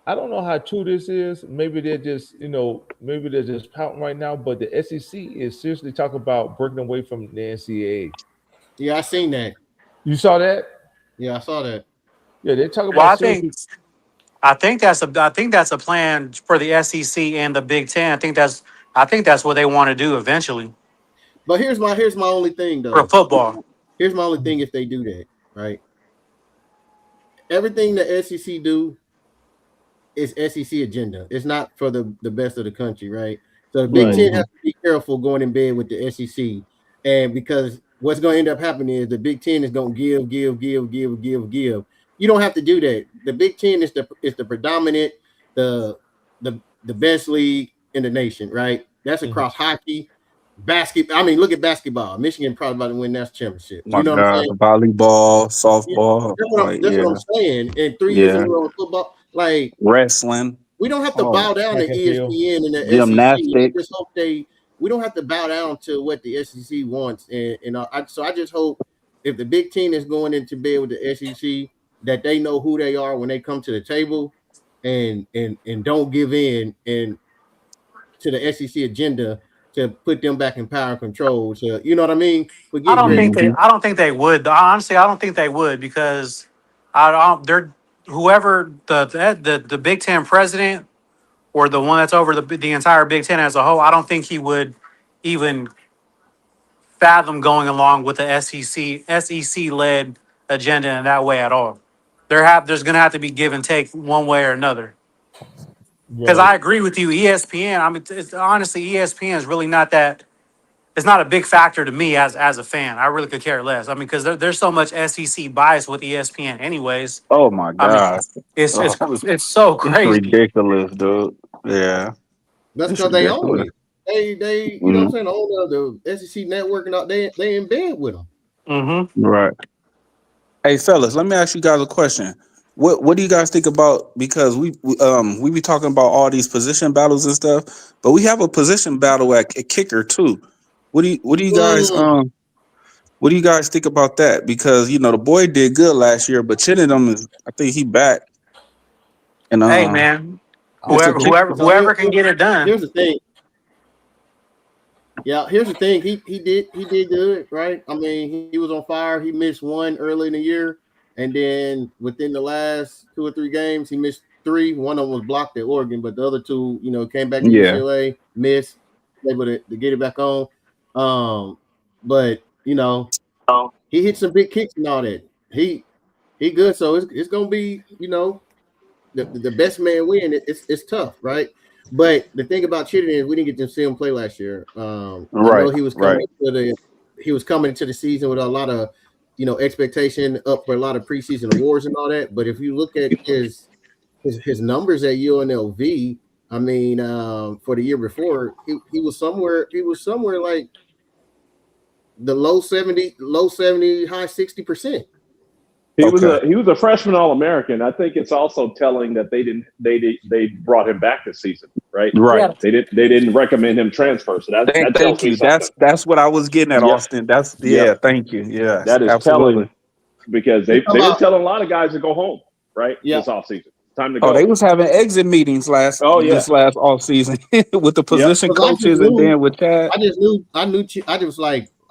I don't know how true this is. Maybe they're just, maybe they're just pouting right now. But the SEC is seriously talking about breaking away from the NCAA. Yeah, I seen that. You saw that? Yeah, I saw that. Yeah, they're talking Well, about seriously. I think that's a plan for the SEC and the Big Ten. I think that's what they want to do eventually But here's my only thing for though. football. Here's my only thing if they do that, right? Everything the SEC do is SEC agenda. It's not for the best of the country, right? So the Big Right. Ten Hmm. has to be careful going in bed with the SEC, and because what's going to end up happening is the Big Ten is going to give. You don't have to do that. The Big Ten is the predominant, the the best league in the nation, right? That's Mhm. across hockey, basketball. I mean, look at basketball. Michigan probably about to win that championship. My You know what I'm God, saying? volleyball, Yeah, softball, like that's what I'm yeah, saying. And 3 years in yeah, a row in football, like wrestling. we don't have to bow down to track and field. ESPN and the SEC. I Gymnastics. just hope we don't have to bow down to what the SEC wants. And so I just hope if the Big Ten is going into bed with the SEC, that they know who they are when they come to the table, and don't give in and to the SEC agenda to put them back in power and control. So you know what I mean? I don't Ready. think they would. Honestly, I don't think they would because they're whoever the Big Ten president or the one that's over the entire Big Ten as a whole. I don't think he would even fathom going along with the SEC led agenda in that way at all. There's going to have to be give and take one way or another. Because I agree with you, ESPN. I mean, honestly, ESPN is really not that. It's not a big factor to me as a fan. I really could care less. I mean, because there's so much SEC bias with ESPN, anyways. Oh my god, it's so it's crazy. ridiculous, dude. Yeah, That's because they own it. They you know what I'm saying, own the SEC network and all, they in bed with them. Mm-hmm. right. Hey, fellas, let me ask you guys a question. What do you guys think about, because we be talking about all these position battles and stuff, but we have a position battle at kicker too. What do you guys what do you guys think about that? Because the boy did good last year, but Chittenden is, I think he back. And hey man, whoever can get it done. Here's the thing. Yeah, here's the thing. He did good, right? I mean, he was on fire. He missed one early in the year, and then within the last 2 or 3 games, he missed 3. One of them was blocked at Oregon, but the other 2, came back to UCLA, missed, able to get it back on. But he hit some big kicks and all that. He good, so it's gonna be the best man win. It's tough, right? But the thing about Chittenden is we didn't get to see him play last year. I know he was coming into the season with a lot of expectation up for a lot of preseason awards and all that. But if you look at his numbers at UNLV, I mean, for the year before, he was somewhere like the low 70, high 60%. He was a freshman All-American. I think it's also telling that they brought him back this season, right? Right. They didn't recommend him transfer. So that thank you. That's what I was getting at, Austin. That's thank you. Yeah. That is absolutely telling, because they were telling a lot of guys to go home, right? Yeah. This offseason. Time to go. Oh, they was having exit meetings this last off season with the position coaches and then with Chad.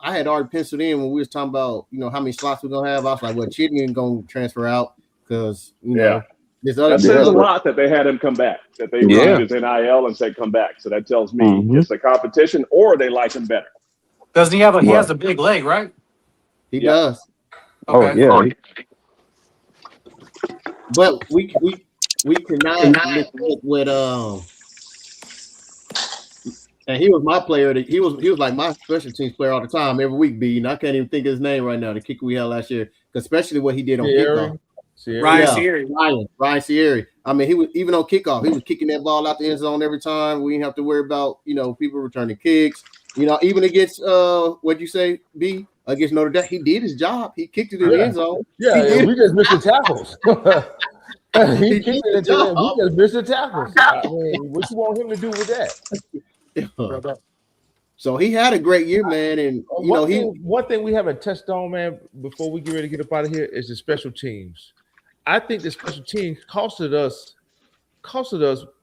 I had already penciled in when we was talking about, how many slots we're gonna have. I was like, well, Chittenden gonna transfer out because this other. That says a lot that they had him come back. That they reviewed his NIL and said come back. So that tells me it's a competition, or they like him better. Doesn't he have he has a big leg, right? He does. Okay. Oh yeah. But we cannot look with and he was my player. He was like my special teams player all the time, every week. And I can't even think of his name right now. The kicker we had last year, especially what he did on kickoff. Ryan Sierra. I mean, he was even on kickoff. He was kicking that ball out the end zone every time. We didn't have to worry about people returning kicks. Even against what'd you say, B? Against Notre Dame, he did his job. He kicked it in the end zone. Yeah, we just missed the tackles. He kicked it into them. We just missed the tackles. I mean, what you want him to do with that? So he had a great year, man. And one thing we haven't touched on, man, before we get ready to get up out of here is the special teams. I think the special teams costed us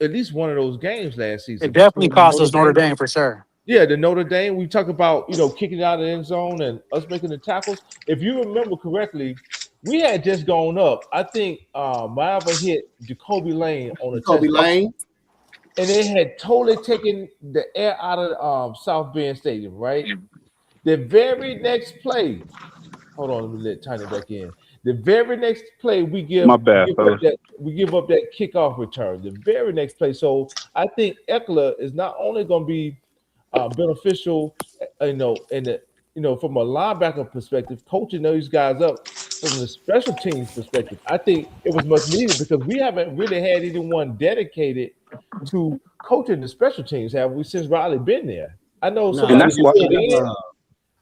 at least one of those games last season. It definitely cost us Notre Dame for sure. Yeah, the Notre Dame. We talk about kicking out of the end zone and us making the tackles. If you remember correctly, we had just gone up. I think Miami hit Jacoby Lane on a Jacoby Lane. And they had totally taken the air out of South Bend Stadium, right? The very next play, hold on, let me turn it back in. The very next play, we give up that kickoff return. The very next play. So I think Eckler is not only going to be beneficial, from a linebacker perspective, coaching those guys up from the special teams perspective. I think it was much needed because we haven't really had anyone dedicated to coaching the special teams, have we, since Riley been there? I know, and that's why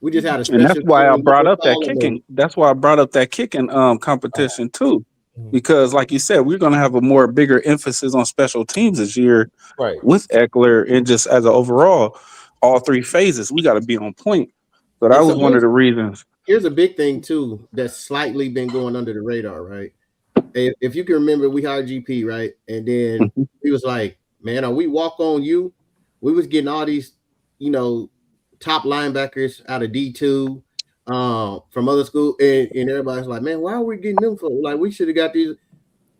we just had a special. And that's why I brought up that kicking. That's why I brought up that kicking competition too. because, like you said, we're going to have a more bigger emphasis on special teams this year Right. with Eckler, and just as an overall, all three phases, we got to be on point. So that And was so one of the reasons. here's a big thing too that's slightly been going under the radar, right? If you can remember, we hired GP, right? And then he was like, "Man, are we walk on you?" We was getting all these, top linebackers out of D2, from other school, and everybody's like, "Man, why are we getting them for? Like, we should have got these."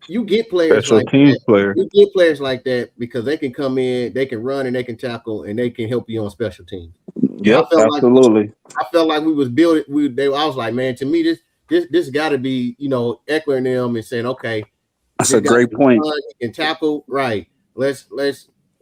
You get players Special like teams that. player. You get players like that because they can come in, they can run, and they can tackle, and they can help you on special teams. Yep, absolutely. I felt like we was building. I was like, man, to me, this got to be, Eckler and them, and saying, okay, That's this a guy great can point. run, he can tackle, right? Let's.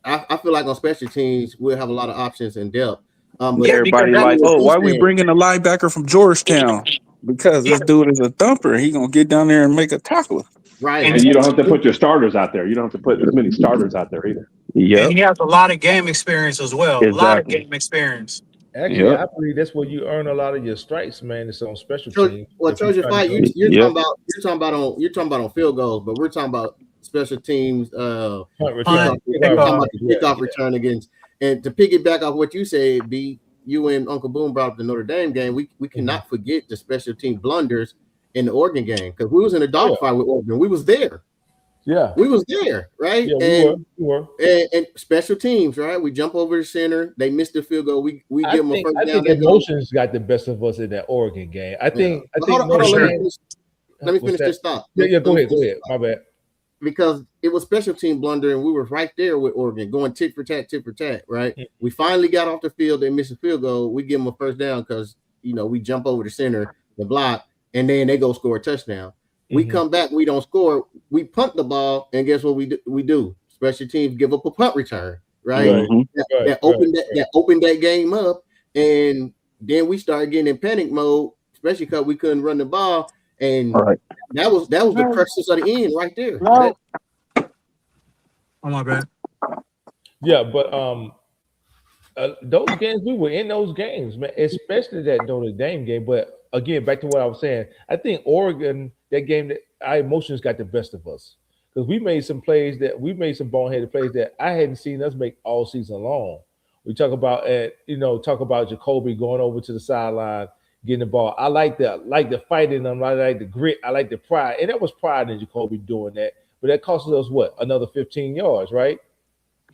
I feel like on special teams we'll have a lot of options and depth. But Yeah, because Everybody that, like, oh, why are we saying, bringing a linebacker from Georgetown? Because yeah, this dude is a thumper. He gonna get down there and make a tackle. right? And you don't have to put your starters out there. You don't have to put as many starters out there either. and Yep, he has a lot of game experience as well. A lot of exactly. game experience. Actually, Yep, I believe that's where you earn a lot of your stripes, man. It's on special So, teams. well, If you're Trojan trying to fight, go yep. you're talking about on field goals, but we're talking about special teams. punt Punt, return, We're pick talking off. about the yeah, kickoff return against, and to piggyback off what you said, B, you and Uncle Boom brought up the Notre Dame game. We cannot forget the special team blunders in the Oregon game, because we was in a dogfight with Oregon. We was there. yeah, We was there, right? yeah. And We were. and special teams, right? We jump over the center. They missed the field goal. We give them a first I down. think They go. emotions got the best of us in that Oregon game. I think But hold on, Notre sure. Dame. Let me What's finish that? this thought. Yeah. Go Let me ahead. Go finish ahead. My bad. because it was special team blunder, and we were right there with Oregon, going tit for tat, right? We finally got off the field. They missed a field goal. We give them a first down because we jump over the center, the block, and then they go score a touchdown. We come back, we don't score. We punt the ball, and guess what we do? Special teams give up a punt return, right? Right. Mhm. That opened that game up, and then we started getting in panic mode, especially because we couldn't run the ball, and All right. that was the crux of the end right there. No. Oh my bad. Yeah, but those games, we were in those games, man, especially that Notre Dame game. But again, back to what I was saying, I think Oregon, that game, that our emotions got the best of us, because we made some boneheaded plays that I hadn't seen us make all season long. We talk about Jacoby going over to the sideline, getting the ball. I like the fight in them. I like the grit. I like the pride, and there was pride in Jacoby doing that. But that cost us what, another 15 yards, right?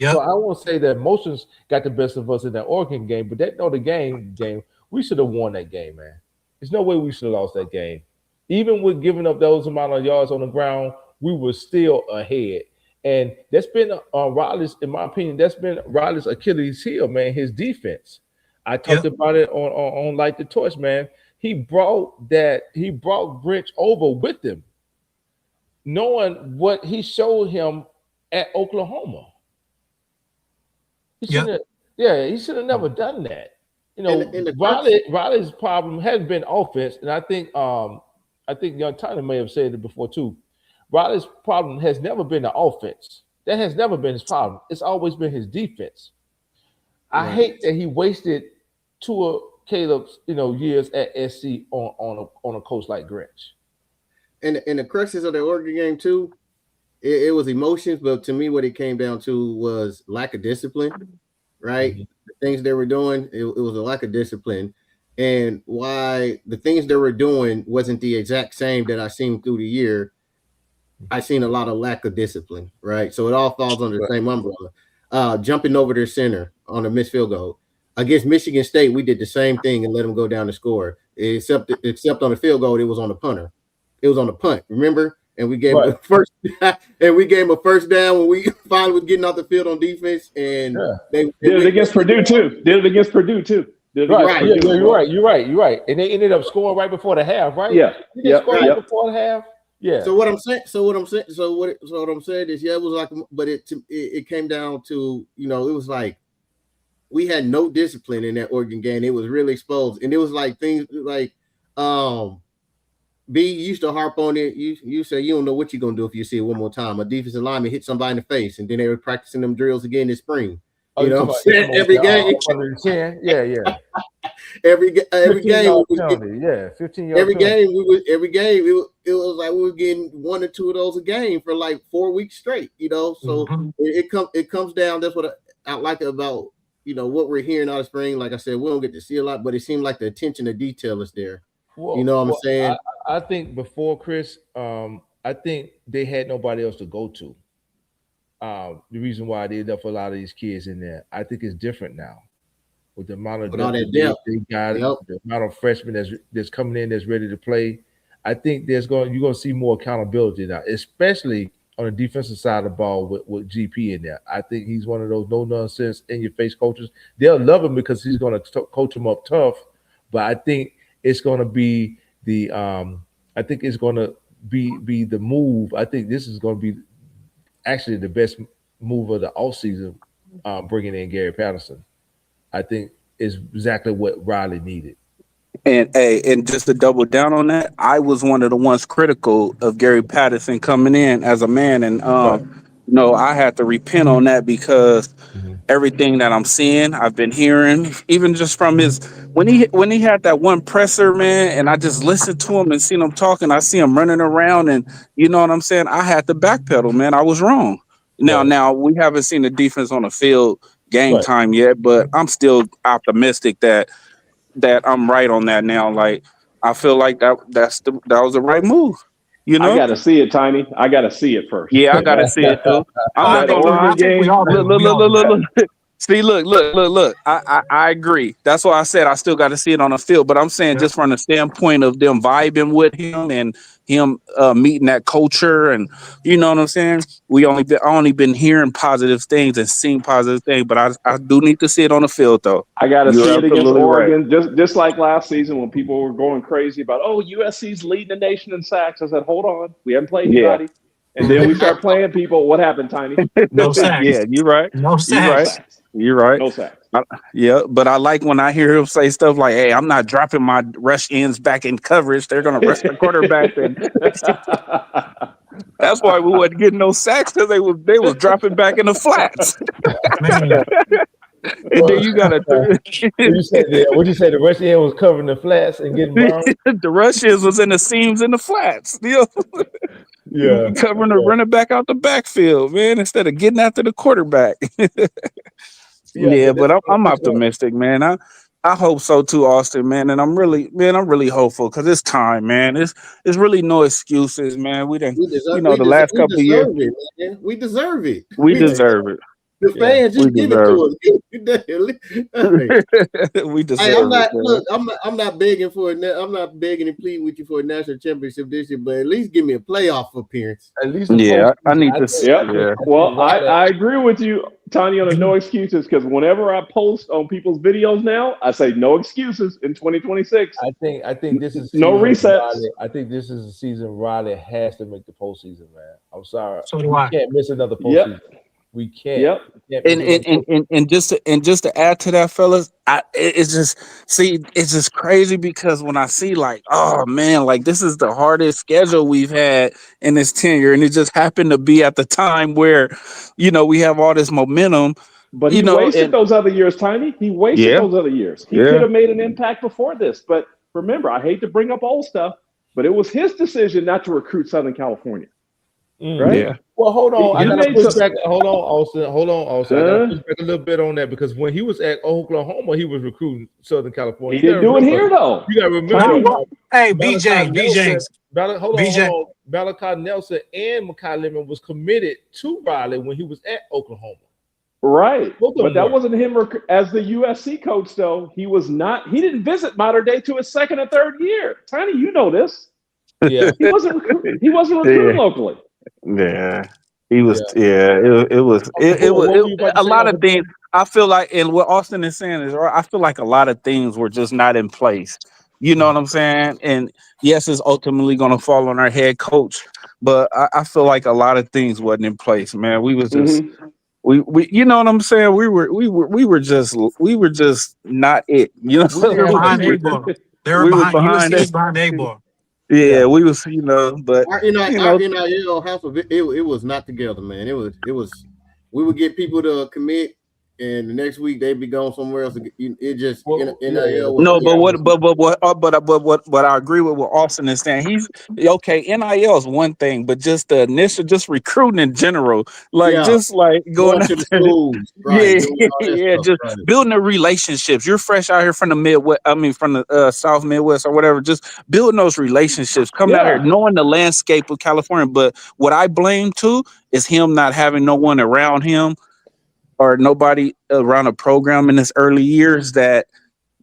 Yep. So I won't say that emotions got the best of us in that Oregon game, but that Notre Dame game, we should have won that game, man. There's no way we should have lost that game. Even with giving up those amount of yards on the ground, we were still ahead. And that's been Riley's, in my opinion, that's been Riley's Achilles heel, man, his defense. I talked about it on Light the Torch, man. He brought Grinch over with him, knowing what he showed him at Oklahoma. He should have never done that. Riley's problem has been offense, and I think Young Tyler may have said it before too. Riley's problem has never been the offense. That has never been his problem. It's always been his defense. I hate that he wasted two of Caleb's years at SC on a coach like Grinch. And the cruxes of the Oregon game too, it was emotions, but to me, what it came down to was lack of discipline, right? Mm-hmm. The things they were doing, it was a lack of discipline, and why the things they were doing wasn't the exact same that I seen through the year. I seen a lot of lack of discipline, right? So it all falls under the same umbrella. Jumping over their center on a missed field goal against Michigan State, we did the same thing and let them go down to score. Except on the field goal, it was on the punter. It was on the punt. Remember? And we gave him a first down when we finally was getting off the field on defense. And they did it against Purdue too. Right. You're right. And they ended up scoring right before the half, right? Yeah. Right before the half. Yeah. So what I'm saying is, it was like, but it came down to, it was like we had no discipline in that Oregon game. It was really exposed, and it was like things like, B used to harp on it. You say you don't know what you're gonna do if you see it one more time. A defensive lineman hit somebody in the face, and then they were practicing them drills again this spring. Oh, You you know talking what I'm saying? Every game. under the 10? Yeah. every 15 game yard we was penalty. Yeah, 15-yard every penalty. game it was like we were getting 1 or 2 of those a game for like 4 weeks straight, you know. So it comes down. That's what I like about, you know, what we're hearing out of spring. Like I said, we don't get to see a lot, but it seemed like the attention to detail is there. You know what I'm saying? I think before Chris, I think they had nobody else to go to. The reason why they left a lot of these kids in there, I think it's different now. With the amount of depth they got, the amount of freshmen that's coming in that's ready to play, I think you're going to see more accountability now, especially on the defensive side of the ball with GP in there. I think he's one of those no nonsense in your face coaches. They'll love him because he's going to coach them up tough, but I think it's going to be the the move. I think this is going to be actually the best move of the offseason, bringing in Gary Patterson. I think is exactly what Riley needed. And just to double down on that, I was one of the ones critical of Gary Patterson coming in as a man, and I had to repent on that because everything that I'm seeing, I've been hearing, even just from his when he had that one presser, man, and I just listened to him and seen him talking. I see him running around, and you know what I'm saying. I had to backpedal, man. I was wrong. Now we haven't seen the defense on the field game time yet, but I'm still optimistic that I'm right on that now. Like I feel like that was the right move. You know, I gotta see it, Tiny. I gotta see it first. Yeah, I gotta see it too. I'm not gonna Oregon game. Look. See, look. I agree. That's why I said I still got to see it on the field. But I'm saying just from the standpoint of them vibing with him and him meeting that culture, and you know what I'm saying. I only been hearing positive things and seeing positive things, but I do need to see it on the field though. I gotta see it against Oregon, right. just like last season when people were going crazy about USC's leading the nation in sacks. I said, hold on, we haven't played anybody. And then we start playing people. What happened, Tiny? No sacks. Yeah, you're right. No sacks. You're right. No sacks. But I like when I hear him say stuff like, "Hey, I'm not dropping my rush ends back in coverage. They're going to rush the quarterback." And that's why we wasn't getting no sacks because they was dropping back in the flats. And then you got to. What you say? The rush end was covering the flats and getting burned? The rush ends was in the seams in the flats. Yeah, covering the running back out the backfield, man, instead of getting after the quarterback. But I'm optimistic, man. I hope so too, Austin, man. And I'm really hopeful because it's time, man. It's really no excuses, man. The last couple of years, we deserve it. We deserve it. The fans just give it to us. We deserve it. Look, I'm not begging for it. I'm not begging and pleading with you for a national championship this year, but at least give me a playoff appearance. At least, I need to. Yeah. Well, I agree with you, Tony, on the no excuses, because whenever I post on people's videos now, I say no excuses in 2026. I think this is no resets. I think this is a season Riley has to make the postseason, man. I'm sorry. So do I. Can't miss another postseason. We can't. Yep. And just to add to that, fellas, it's just crazy because when I see like, oh man, like this is the hardest schedule we've had in this tenure, and it just happened to be at the time where, we have all this momentum. But he wasted those other years, Tiny. He wasted those other years. He could have made an impact before this. But remember, I hate to bring up old stuff, but it was his decision not to recruit Southern California. Right? Yeah. Well, hold on. I gotta push back. Hold on, Austin. I gotta push back a little bit on that because when he was at Oklahoma, he was recruiting Southern California. He didn't do it here, though. You gotta remember. Hey, BJ. Malachi Nelson and Makai Lemon was committed to Riley when he was at Oklahoma. Right. But that wasn't him as the USC coach, though. He was not. He didn't visit Mater Dei to his second or third year. Tiny, you know this. Yeah. He wasn't recruiting locally. Yeah, he was. Yeah, it was a lot of things. I feel like, and what Austin is saying is, I feel like a lot of things were just not in place. You know what I'm saying? And yes, it's ultimately going to fall on our head coach, but I feel like a lot of things wasn't in place. Man, we was just we you know what I'm saying? We were just not it. You know, we were behind A-ball. They were behind A-ball. Yeah, we was, but our NIL half of it was not together, man. It was we would get people to commit and the next week they be going somewhere else. It just Well, NIL. No, but what I agree with what Austin is saying. He's okay. NIL is one thing, but just the initial, just recruiting in general, like Yeah, just like going going out to the there, schools, right? yeah, Doing all that yeah, stuff, just right? building the relationships. You're fresh out here from the Midwest. I mean, from the South Midwest or whatever. Just building those relationships. Coming out here, Yeah. knowing the landscape of California. But what I blame too is him not having no one around him or nobody around a program in his early years that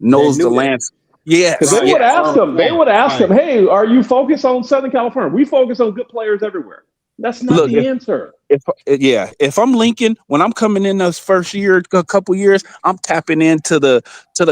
That knows the knew that, landscape. Because Yes, they right? would yes. ask Oh, them, they right, would ask them, right. hey, are you focused on Southern California? We focus on good players everywhere. That's not Look, the answer. if I'm Lincoln, when I'm coming in those first year, a couple years, I'm tapping into the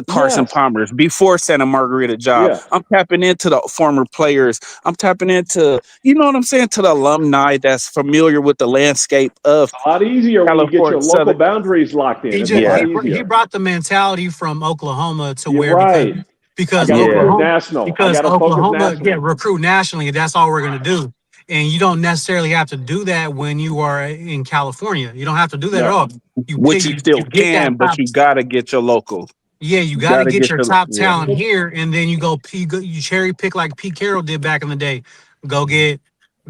Carson Yes. Palmers before Santa Margarita job. Yeah. I'm tapping into the former players. I'm tapping into, you know what I'm saying, to the alumni that's familiar with the landscape of A lot easier when you get California your local Southern. boundaries locked in. He It's a just lot Yeah, he easier. brought the mentality from Oklahoma to You're where right. I because got to yeah, recruit Oklahoma national. I got to focus national. recruit nationally. That's all we're gonna do, and you don't necessarily have to do that when you are in California. You don't have to do that at No. all. You which pick you still you get that can, but top. you gotta get your local. Yeah, you You got to gotta get get your your top yeah. talent here, and then you cherry pick like Pete Carroll did back in the day. Go get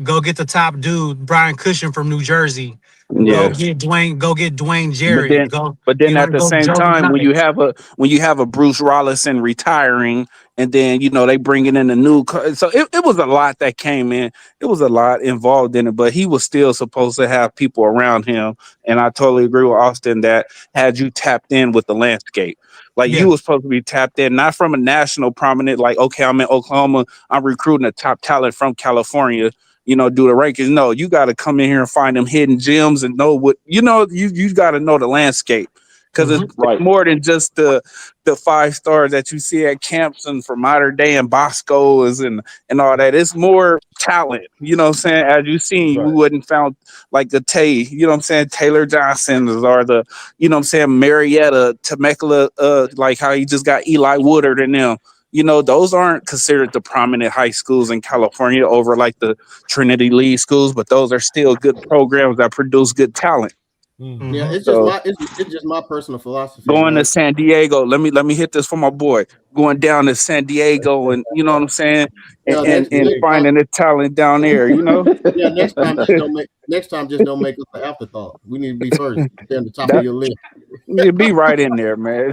go get the top dude, Brian Cushing from New Jersey. Yeah. Go get Dwayne But Jarrett. then, Go, but you then know, at the go same Joseph time, Knight. when you have a Bruce Rollison retiring, and then they bringing in a new, so it was a lot that came in. It was a lot involved in it, but he was still supposed to have people around him. And I totally agree with Austin that had you tapped in with the landscape, like Yeah. you was supposed to be tapped in, not from a national prominent, like okay, I'm in Oklahoma, I'm recruiting a top talent from California. Do the rankings. No, you got to come in here and find them hidden gems and know what you got to know the landscape because Hmm. it's Right. more than just the 5 stars that you see at camps and for modern day and Bosco's and all that. It's more talent. You know what I'm saying? As you seen, you right. wouldn't found like the you know what I'm saying, Taylor Johnsons or the, you know what I'm saying, Marietta, Temecula, like how he just got Eli Woodard and them. Those aren't considered the prominent high schools in California over like the Trinity League schools, but those are still good programs that produce good talent. Mm-hmm. Yeah, Hmm. So it's just my personal philosophy, going to right? San Diego, let me hit this for my boy. Going down to San Diego and you know what I'm saying, and Yeah, and, and next time, finding the talent down there. yeah, next time just don't make us an afterthought. We need to be first, stay on the top of That your list. You'd be right in there, man.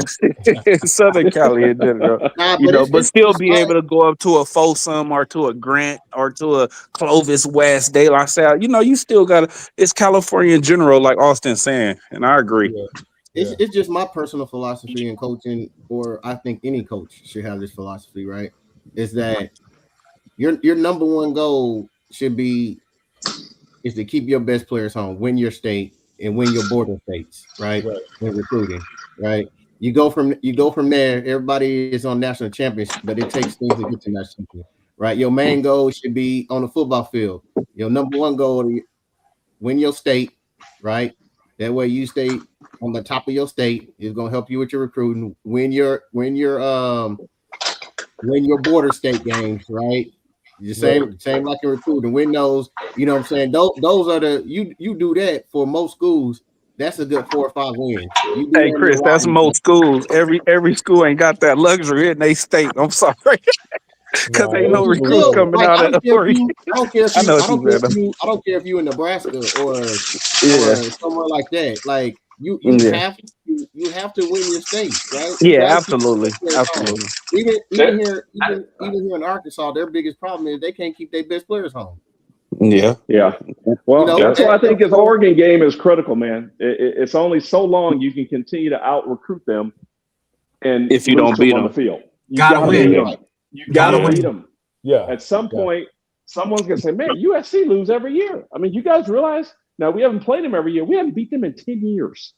Southern Cali in general, Nah, but but it's still just be my able to go up to a Folsom or to a Grant or to a Clovis West, De La Salle. You still got to. It's California in general, like Austin saying, and I agree. Yeah, yeah, it's just my personal philosophy in coaching, or I think any coach should have this philosophy, right? Is that your number one goal should be is to keep your best players home, win your state and win your border states, right? right. When recruiting, right? You go from there. Everybody is on national championship, but it takes things to get to national championship, right? Your main goal should be on the football field. Your number one goal to win your state, right? That way you stay on the top of your state. Is going to help you with your recruiting. Win your border state games, right? The same like in recruiting. Win those, you know what I'm saying? Those are the you do that for most schools. That's a good 4 or 5 wins. You do Hey, that in Chris, that's Hawaii. most schools. Every school ain't got that luxury in they state. I'm sorry, because Nah, ain't But no you recruits it's still coming like out of. I don't care if I you know I what don't you care if said. you in Nebraska Yeah, or somewhere like that. Like yeah, you have to win your state, right? You yeah. got to keep Absolutely, your players home. absolutely. Even here in Arkansas, their biggest problem is they can't keep their best players home. Yeah, Yeah. You Well, know, that's why I think his Oregon game is critical, man. It's only so long you can continue to out recruit them and if you lose don't to them beat on the them. field. You Gotta got to beat win. them. You got Gotta to beat win. them. yeah. At some Yeah. point, someone's going to say, man, USC lose every year. I mean, you guys realize now we haven't played them every year. We haven't beat them in 10 years.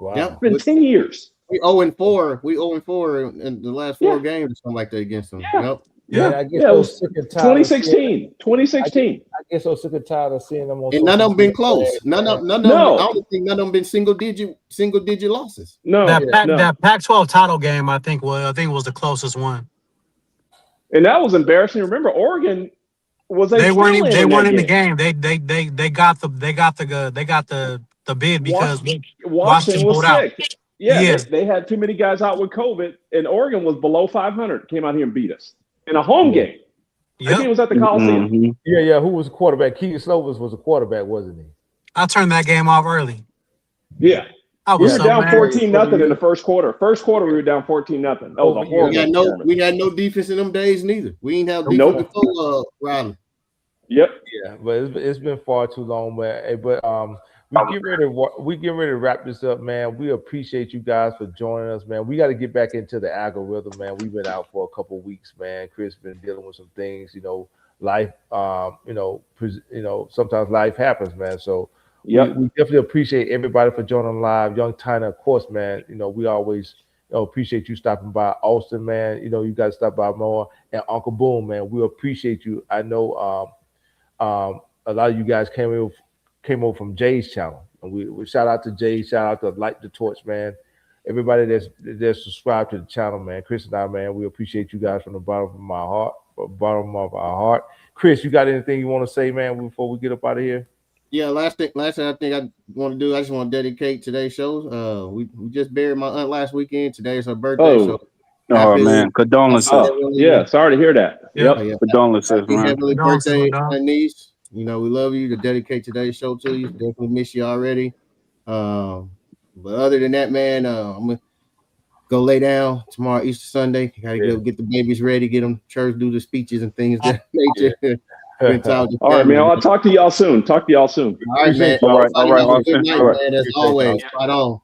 Wow. yeah, It's been 10 years. we 0-4. We 0-4 in the last 4 Yeah. games or something like that against them. Yeah. Yep. Man, Yeah. I get Yeah. It so was sick and tired of seeing. 2016. I get so sick and tired of seeing them on. And none of them been social close. media, None of them. I No. don't think none of them been single digit losses. No. That Pac-12 title game, I think was the closest one. And that was embarrassing. Remember, Oregon was They weren't in that the game. They got the the bid because Washington was pulled out. sick. Yeah, Yeah. they had too many guys out with COVID, and Oregon was below 500. Came out here and beat us in a home game. I think it was at the Coliseum. Mhm. Yeah. Who was the quarterback? Keaton Slovis was a quarterback, wasn't he? I turned that game off early. Yeah. I We was were so down mad. 14-0 in the first quarter. First quarter, we were down 14-0. That was a horrible. We had no defense in them days neither. We ain't have defense Nope. before Riley. Yep. Yeah, but it's been far too long, man. Hey, but we get ready to wrap this up, man. We appreciate you guys for joining us, man. We got to get back into the algorithm, man. We've been out for a couple of weeks, man. Chris been dealing with some things, life. Sometimes life happens, man. So Yep. we definitely appreciate everybody for joining live. Young Tyner, of course, man. We always appreciate you stopping by. Austin, man. You guys stop by more, and Uncle Boom, man. We appreciate you. I know. A lot of you guys came over from Jay's channel, and we shout out to Jay, shout out to Light the Torch, man. Everybody that's subscribed to the channel, man. Chris and I, man, we appreciate you guys from the bottom of our heart. Chris, you got anything you want to say, man, before we get up out of here? Yeah, last thing I think I want to do, I just want to dedicate today's show. We just buried my aunt last weekend. Today is her birthday, so man, condolences. Yeah, sorry to hear that. Yep. Condolences, man. Happy birthday, my niece. We love you. To dedicate today's show to you. Definitely miss you already. But other than that, man, I'm gonna go lay down tomorrow, Easter Sunday. Gotta go get the babies ready, get them church, do the speeches and things of that nature. All right, man. I'll talk to y'all soon. All right, man. All right. Good night, man. As always, fight on. All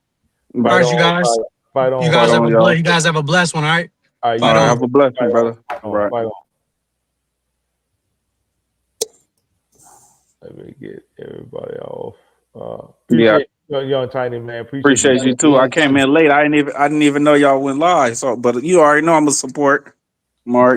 right, you guys. Fight on. You guys have a blessed one, all right? All right, have a blessed one, brother. All right. Fight on. Let me get everybody off. Young Tiny, man. Appreciate you too. I came in late. I didn't even know y'all went live. So, but you already know I'm a support. Mark.